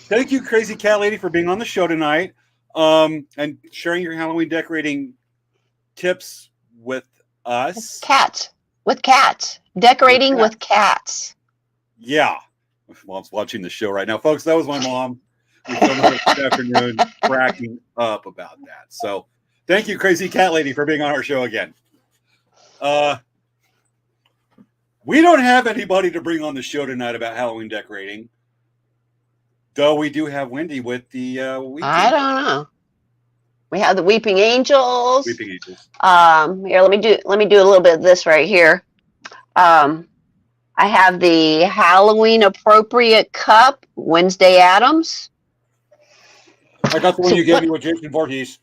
Thank you, Crazy Cat Lady, for being on the show tonight, and sharing your Halloween decorating tips with us. Cats. With cats. Decorating With with cats. Yeah. Mom's watching the show right now. Folks, that was my mom. We filmed it this afternoon, cracking up about that. So thank you, Crazy Cat Lady, for being on our show again. We don't have anybody to bring on the show tonight about Halloween decorating, though we do have Wendy with the Weeping. I don't know. We have the Weeping Angels. Weeping Angels. Here, let me do a little bit of this right here. I have the Halloween appropriate cup, Wednesday Addams. I got the one you gave me with Jason Voorhees.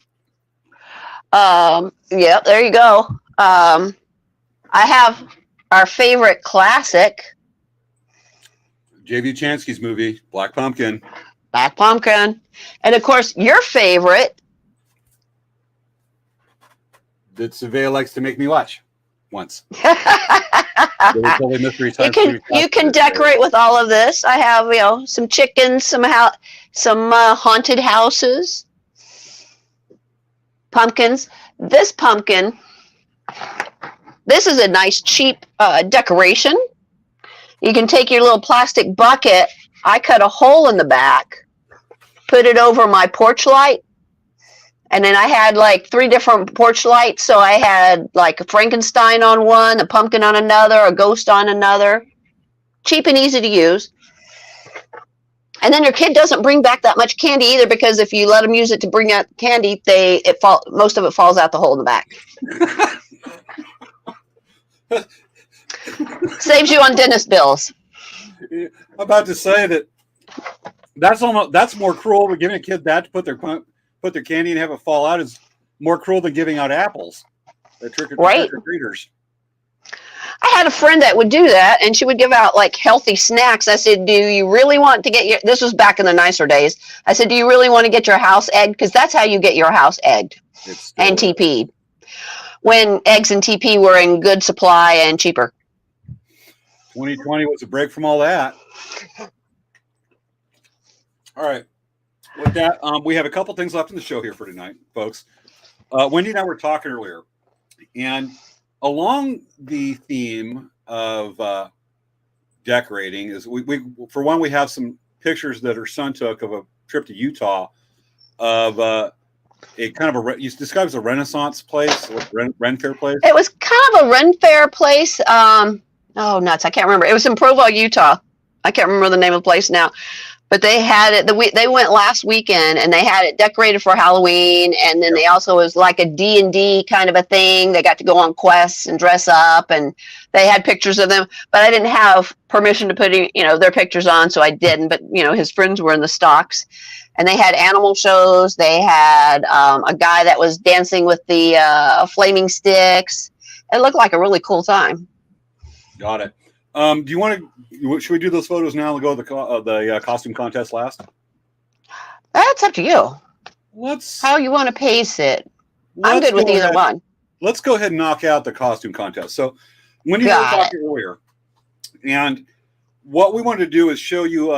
Yep, there you go. I have our favorite classic, J.V. Chansky's movie, Black Pumpkin. Black Pumpkin. And of course, your favorite. That Svea likes to make me watch once. You can decorate with all of this. I have, some chickens, some haunted houses, pumpkins. This pumpkin, this is a nice cheap decoration. You can take your little plastic bucket. I cut a hole in the back, put it over my porch light. And then I had like 3 different porch lights. So I had like a Frankenstein on one, a pumpkin on another, a ghost on another. Cheap and easy to use. And then your kid doesn't bring back that much candy either, because if you let them use it to bring out candy, most of it falls out the hole in the back. Saves you on dentist bills. I'm about to say that's more cruel than giving a kid that to put their candy and have it fall out is more cruel than giving out apples. Right. Trick-or-treaters. I had a friend that would do that, and she would give out like healthy snacks. I said, do you really want to get this was back in the nicer days. I said, do you really want to get your house egged? Because that's how you get your house egged and TP'd. When eggs and TP were in good supply and cheaper. 2020 was a break from all that. All right. With that, we have a couple things left in the show here for tonight, folks. Wendy and I were talking earlier, and along the theme of decorating is we for one, we have some pictures that her son took of a trip to Utah of a kind of you described as a Renaissance place, like Ren Fair place. It was kind of a Ren Fair place. Oh, nuts! I can't remember. It was in Provo, Utah. I can't remember the name of the place now. But they had it. They went last weekend, and they had it decorated for Halloween. And then they also was like a D&D kind of a thing. They got to go on quests and dress up, and they had pictures of them. But I didn't have permission to put their pictures on, so I didn't. But his friends were in the stocks, and they had animal shows. They had a guy that was dancing with the flaming sticks. It looked like a really cool time. Got it. Do you want to? Should we do those photos now and go to the costume contest last? That's up to you. How you want to pace it. I'm good with either one. Let's go ahead and knock out the costume contest. So, when you were talking earlier, and what we wanted to do is show you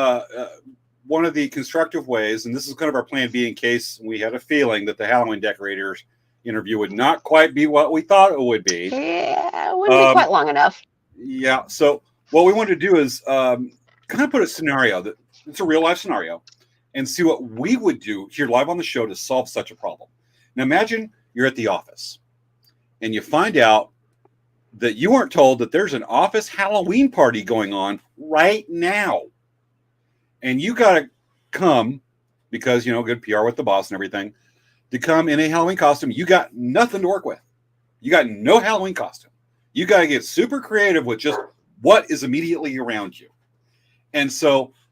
one of the constructive ways, and this is kind of our plan B in case we had a feeling that the Halloween decorators interview would not quite be what we thought it would be. Yeah, it wouldn't be quite long enough. Yeah. So what we want to do is kind of put a scenario that it's a real life scenario and see what we would do here live on the show to solve such a problem. Now imagine you're at the office and you find out that you weren't told that there's an office Halloween party going on right now. And you got to come because, good PR with the boss and everything to come in a Halloween costume. You got nothing to work with. You got no Halloween costume. You got to get super creative with just what is immediately around you. And so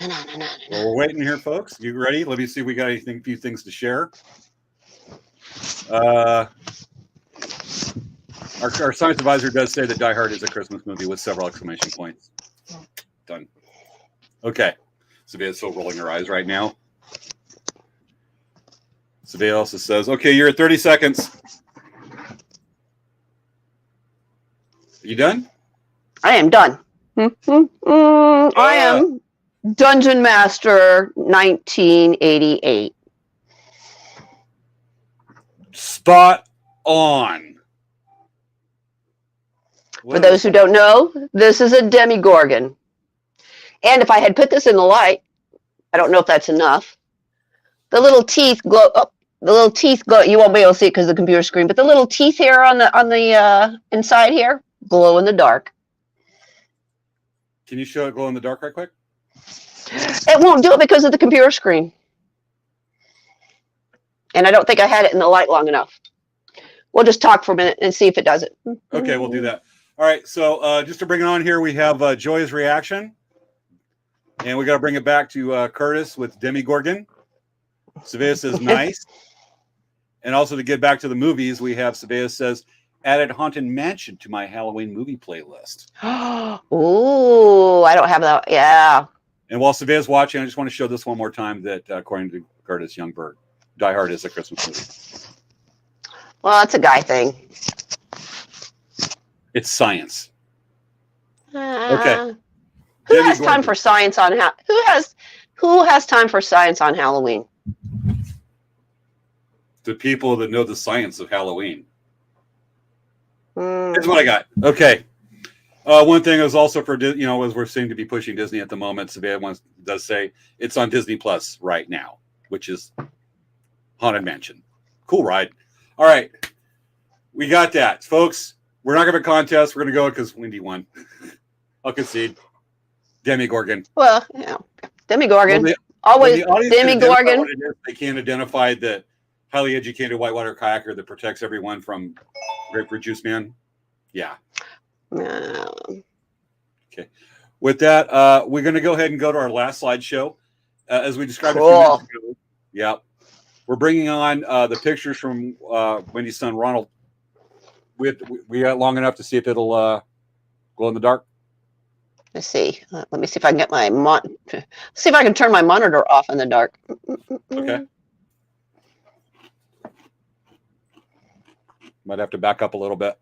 Well, we're waiting here, folks. You ready? Let me see if we got anything, few things to share. Our science advisor does say that Die Hard is a Christmas movie with several exclamation points. Done. Okay. Savea's still rolling her eyes right now. Svea also says, okay, you're at 30 seconds. You done? I am done. I am Dungeon Master 1988. Spot on. For those who don't know, this is a Demigorgon. And if I had put this in the light, I don't know if that's enough. The little teeth glow. Oh, the little teeth glow. You won't be able to see it because of the computer screen, but the little teeth here on the inside here glow in the dark. Can you show it glow in the dark right quick? It won't do it because of the computer screen. And I don't think I had it in the light long enough. We'll just talk for a minute and see if it does it. Okay, we'll do that. All right, so just to bring it on here, we have Joy's reaction. And we got to bring it back to Curtis with Demigorgon. Svea says, nice. And also to get back to the movies, we have Svea says, added Haunted Mansion to my Halloween movie playlist. Ooh, I don't have that. Yeah. And while Svea's watching, I just want to show this one more time that according to Curtis Youngberg, Die Hard is a Christmas movie. Well, it's a guy thing. It's science. Okay. Who has time for science on who has time for science on Halloween? The people that know the science of Halloween. Here's what I got. Okay. One thing is also for, as we're seeming to be pushing Disney at the moment, Svea does say it's on Disney Plus right now, which is Haunted Mansion. Cool ride. All right. We got that. Folks, we're not going to have a contest. We're going to go because Wendy won. I'll concede. Demigorgon. Well, Demigorgon. Always Demigorgon. They can't identify the highly educated whitewater kayaker that protects everyone from Grapefruit Juice Man. Yeah. Okay. With that, we're going to go ahead and go to our last slideshow. As we described a few minutes ago. Yeah. We're bringing on the pictures from Wendy's son, Ronald. We got long enough to see if it'll glow in the dark. Let's see. Let me see if I can get my see if I can turn my monitor off in the dark. Okay. Might have to back up a little bit.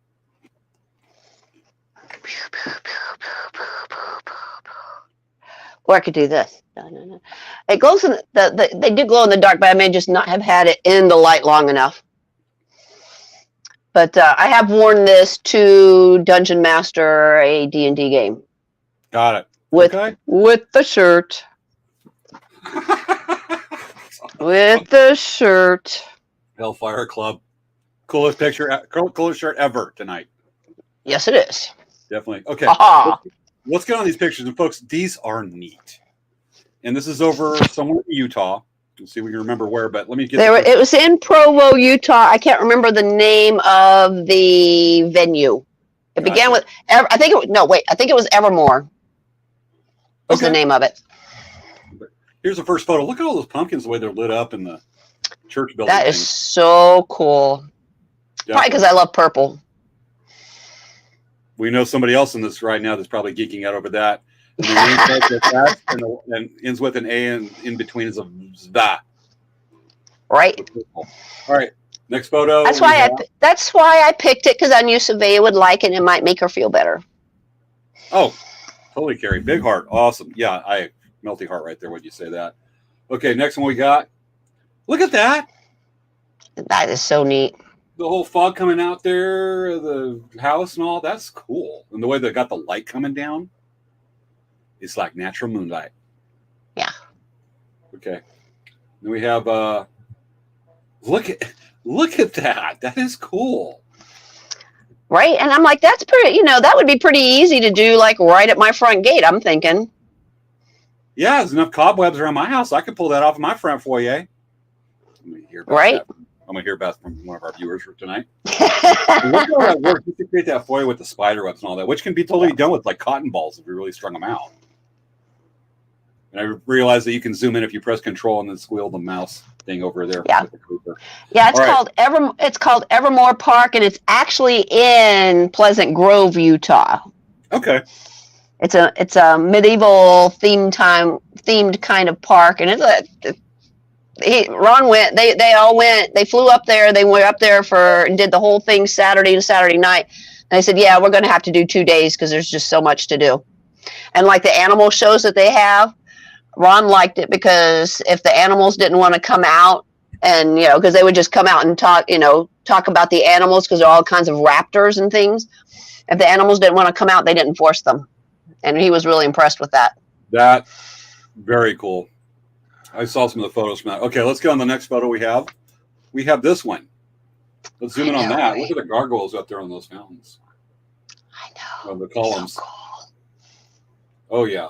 Or I could do this. No. It glows in they do glow in the dark, but I may just not have had it in the light long enough. But I have worn this to Dungeon Master, a D&D game. Got it. With the shirt. With the shirt. Hellfire Club. Coolest shirt ever tonight. Yes, it is. Definitely. Okay. Aha. Let's get on these pictures. And folks, these are neat. And this is over somewhere in Utah. We'll see if we can remember where, but let me get it was in Provo, Utah. I can't remember the name of the venue. It began with I think it was Evermore. Was the name of it. Here's the first photo. Look at all those pumpkins, the way they're lit up in the church building. That is so cool. Definitely. Probably because I love purple. We know somebody else in this right now that's probably geeking out over that. And the name starts with that and ends with an A, and in between is a Zva. Right. All right. Next photo. That's why I picked it, because I knew Svea would like it and it might make her feel better. Oh, totally, Carrie. Big heart. Awesome. Yeah, melty heart right there when you say that. Okay, next one we got. Look at that. That is so neat. The whole fog coming out there, the house and all. That's cool. And the way they got the light coming down. It's like natural moonlight. Yeah. Okay. Then we have look at that. That is cool. Right? And I'm like, that's pretty, that would be pretty easy to do, like right at my front gate, I'm thinking. Yeah, there's enough cobwebs around my house. I could pull that off in my front foyer. Right? I'm going to hear about from one of our viewers for tonight. Look at all that work. You can create that foyer with the spider webs and all that, which can be totally done with like cotton balls if you really strung them out. And I realized that you can zoom in if you press Control and then squeal the mouse thing over there. Yeah. With the cursor. Yeah, it's All right. it's called Evermore Park, and it's actually in Pleasant Grove, Utah. Okay. It's a medieval themed kind of park, and Ron went. They all went. They flew up there. They went up there and did the whole thing Saturday to Saturday night. And I said, yeah, we're going to have to do 2 days because there's just so much to do. And like the animal shows that they have, Ron liked it because if the animals didn't want to come out, and because they would just come out and talk about the animals, because there are all kinds of raptors and things. If the animals didn't want to come out, they didn't force them, and he was really impressed with that. That very cool. I saw some of the photos from that. Okay, let's get on the next photo we have. We have this one. Let's zoom in on that. Right? Look at the gargoyles up there on those fountains. I know. On the columns. So cool. Oh yeah.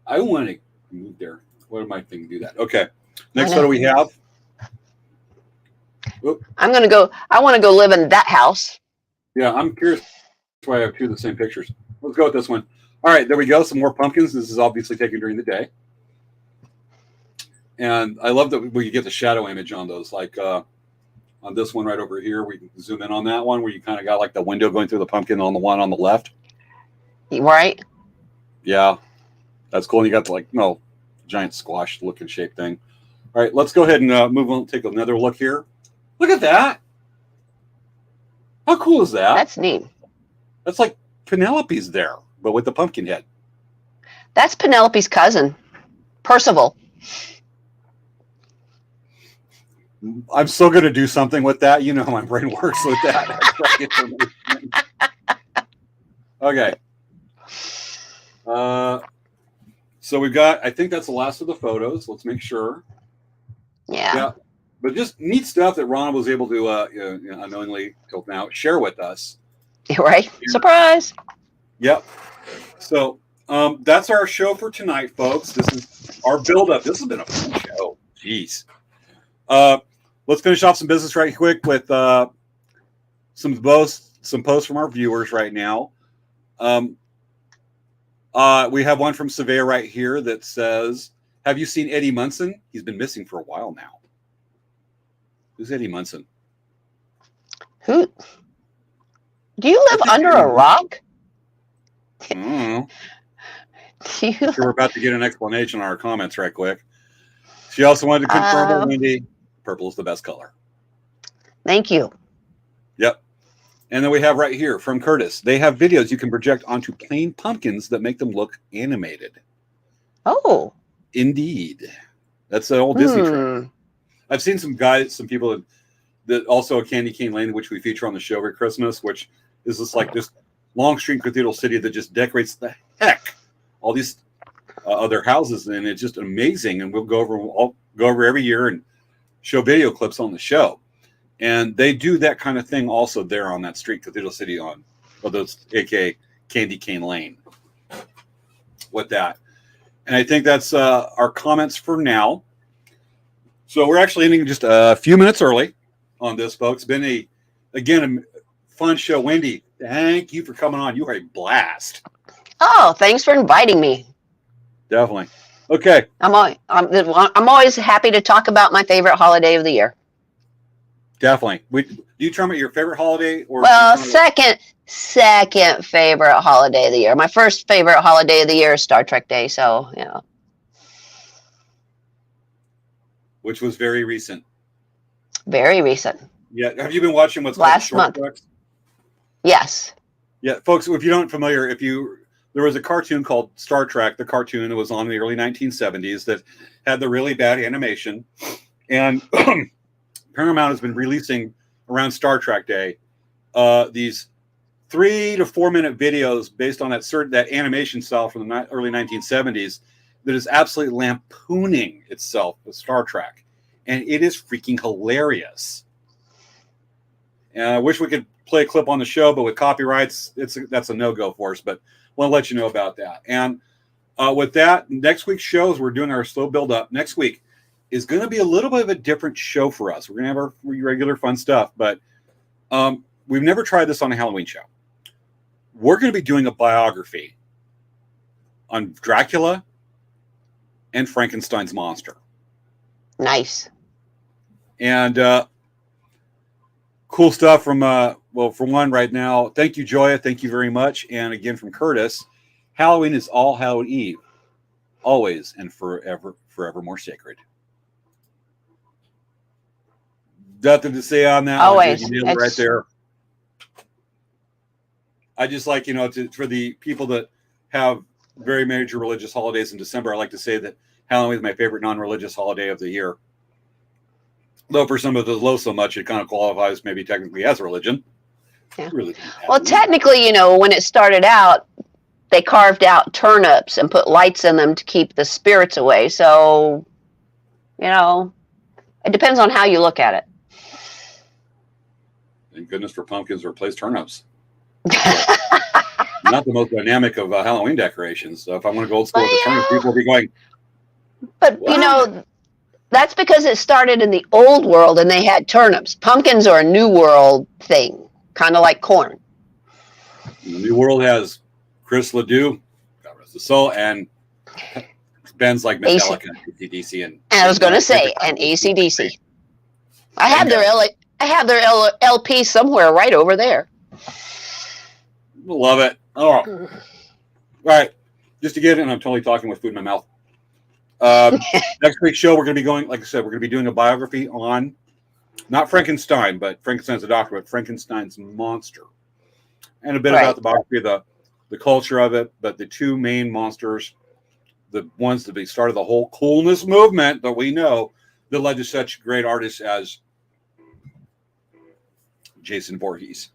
I want to move there. What am I thinking? Do that? Okay. Next photo we have. Oop. I want to go live in that house. Yeah, I'm curious. That's why I have two of the same pictures. Let's go with this one. All right, there we go. Some more pumpkins. This is obviously taken during the day. And I love that we get the shadow image on those. Like on this one right over here, we can zoom in on that one where you kind of got like the window going through the pumpkin on the one on the left. Right? Yeah, that's cool. And you got the giant squash looking shape thing. All right, let's go ahead and move on. Take another look here. Look at that. How cool is that? That's neat. That's like Penelope's there, but with the pumpkin head. That's Penelope's cousin, Percival. I'm still going to do something with that. You know how my brain works with that. Okay. So we've got, I think that's the last of the photos. Let's make sure. Yeah. But just neat stuff that Ron was able to, unknowingly till now, share with us. Right. Surprise. Yep. So that's our show for tonight, folks. This is our build-up. This has been a fun show. Jeez. Let's finish off some business right quick with some posts from our viewers right now. We have one from Svea right here that says, have you seen Eddie Munson? He's been missing for a while now. Who's Eddie Munson? Who? Do you live under a rock? I don't know. We're about to get an explanation on our comments right quick. She also wanted to confirm with Wendy, purple is the best color. Thank you. Yep. And then we have right here from Curtis. They have videos you can project onto plain pumpkins that make them look animated. Oh. Indeed. That's an old Disney trick. I've seen some people that also a Candy Cane Lane, which we feature on the show every Christmas, which is just like this Long Street Cathedral City that just decorates the heck all these other houses, and it's just amazing. And we'll go over every year and show video clips on the show. And they do that kind of thing also there on that street, Cathedral City those aka Candy Cane Lane. With that. And I think that's our comments for now. So we're actually ending just a few minutes early on this, folks. Been a fun show. Wendy, thank you for coming on. You are a blast. Oh, thanks for inviting me. Definitely. Okay. I'm always happy to talk about my favorite holiday of the year. Definitely. Do you term it your favorite holiday, or second favorite holiday of the year? My first favorite holiday of the year is Star Trek Day. So which was very recent. Very recent. Yeah. Have you been watching what's last called Short month? Treks? Yes. Yeah, folks. If you don't familiar, there was a cartoon called Star Trek, the cartoon that was on in the early 1970s that had the really bad animation, and Paramount has been releasing around Star Trek Day these 3 to 4 minute videos based on that animation style from the early 1970s that is absolutely lampooning itself with Star Trek, and it is freaking hilarious. And I wish we could play a clip on the show, but with copyrights, that's a no-go for us. But want to let you know about that. And with that, next week's shows, we're doing our slow build-up. Next week is going to be a little bit of a different show for us. We're going to have our regular fun stuff, but we've never tried this on a Halloween show. We're going to be doing a biography on Dracula and Frankenstein's monster. Nice. And cool stuff from well, for one, right now, thank you, Joya, thank you very much. And again from Curtis, Halloween is All Halloween Eve, always and forever more sacred. Nothing to say on that. Always. You nailed it right there. I just like, for the people that have very major religious holidays in December, I like to say that Halloween is my favorite non-religious holiday of the year. Though for some of those low so much, it kind of qualifies maybe technically as a religion. Yeah. Really, well, technically, when it started out, they carved out turnips and put lights in them to keep the spirits away. So, it depends on how you look at it. Thank goodness for pumpkins replace turnips. Not the most dynamic of Halloween decorations. So if I want to go old school with the turnips, people will be going. But wow. That's because it started in the old world and they had turnips. Pumpkins are a new world thing, kind of like corn. The new world has Chris Ledoux, God rest his soul, and bands like Metallica, AC/DC, and I was going to say, and AC/DC. I have their LP somewhere right over there. Love it. Oh. All right. Just to get in, I'm totally talking with food in my mouth. Next week's show, we're going to be going, like I said, we're going to be doing a biography on not Frankenstein, but Frankenstein's a doctor, but Frankenstein's monster. And a bit about the biography of the culture of it, but the two main monsters, the ones that started the whole coolness movement that we know that led to such great artists as Jason Voorhees,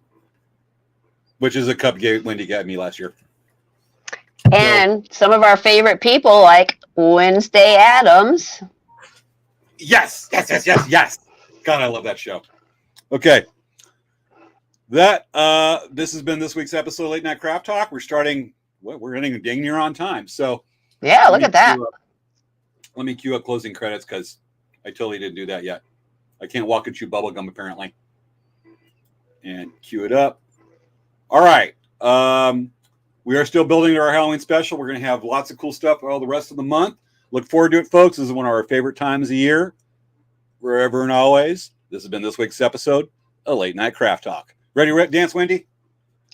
which is a cup Wendy got me last year. And some of our favorite people like Wednesday Addams. Yes. God, I love that show. Okay. This has been this week's episode of Late Night Craft Talk. We're starting, we're ending dang near on time. So yeah, look at that. Let me cue up closing credits because I totally didn't do that yet. I can't walk and chew bubblegum apparently. And cue it up. All right. We are still building our Halloween special. We're going to have lots of cool stuff all the rest of the month. Look forward to it, folks. This is one of our favorite times of year. Wherever and always. This has been this week's episode of Late Night Craft Talk. Ready to dance, Wendy?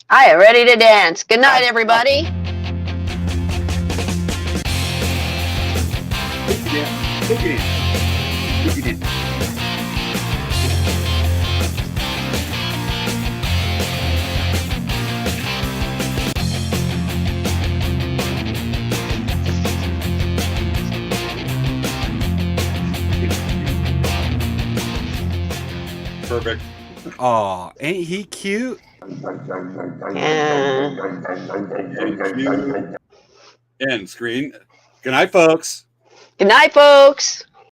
I am ready to dance. Good night, everybody. Spooky dance. Perfect. Aw, ain't he cute? Yeah. End screen. Good night, folks. Good night, folks.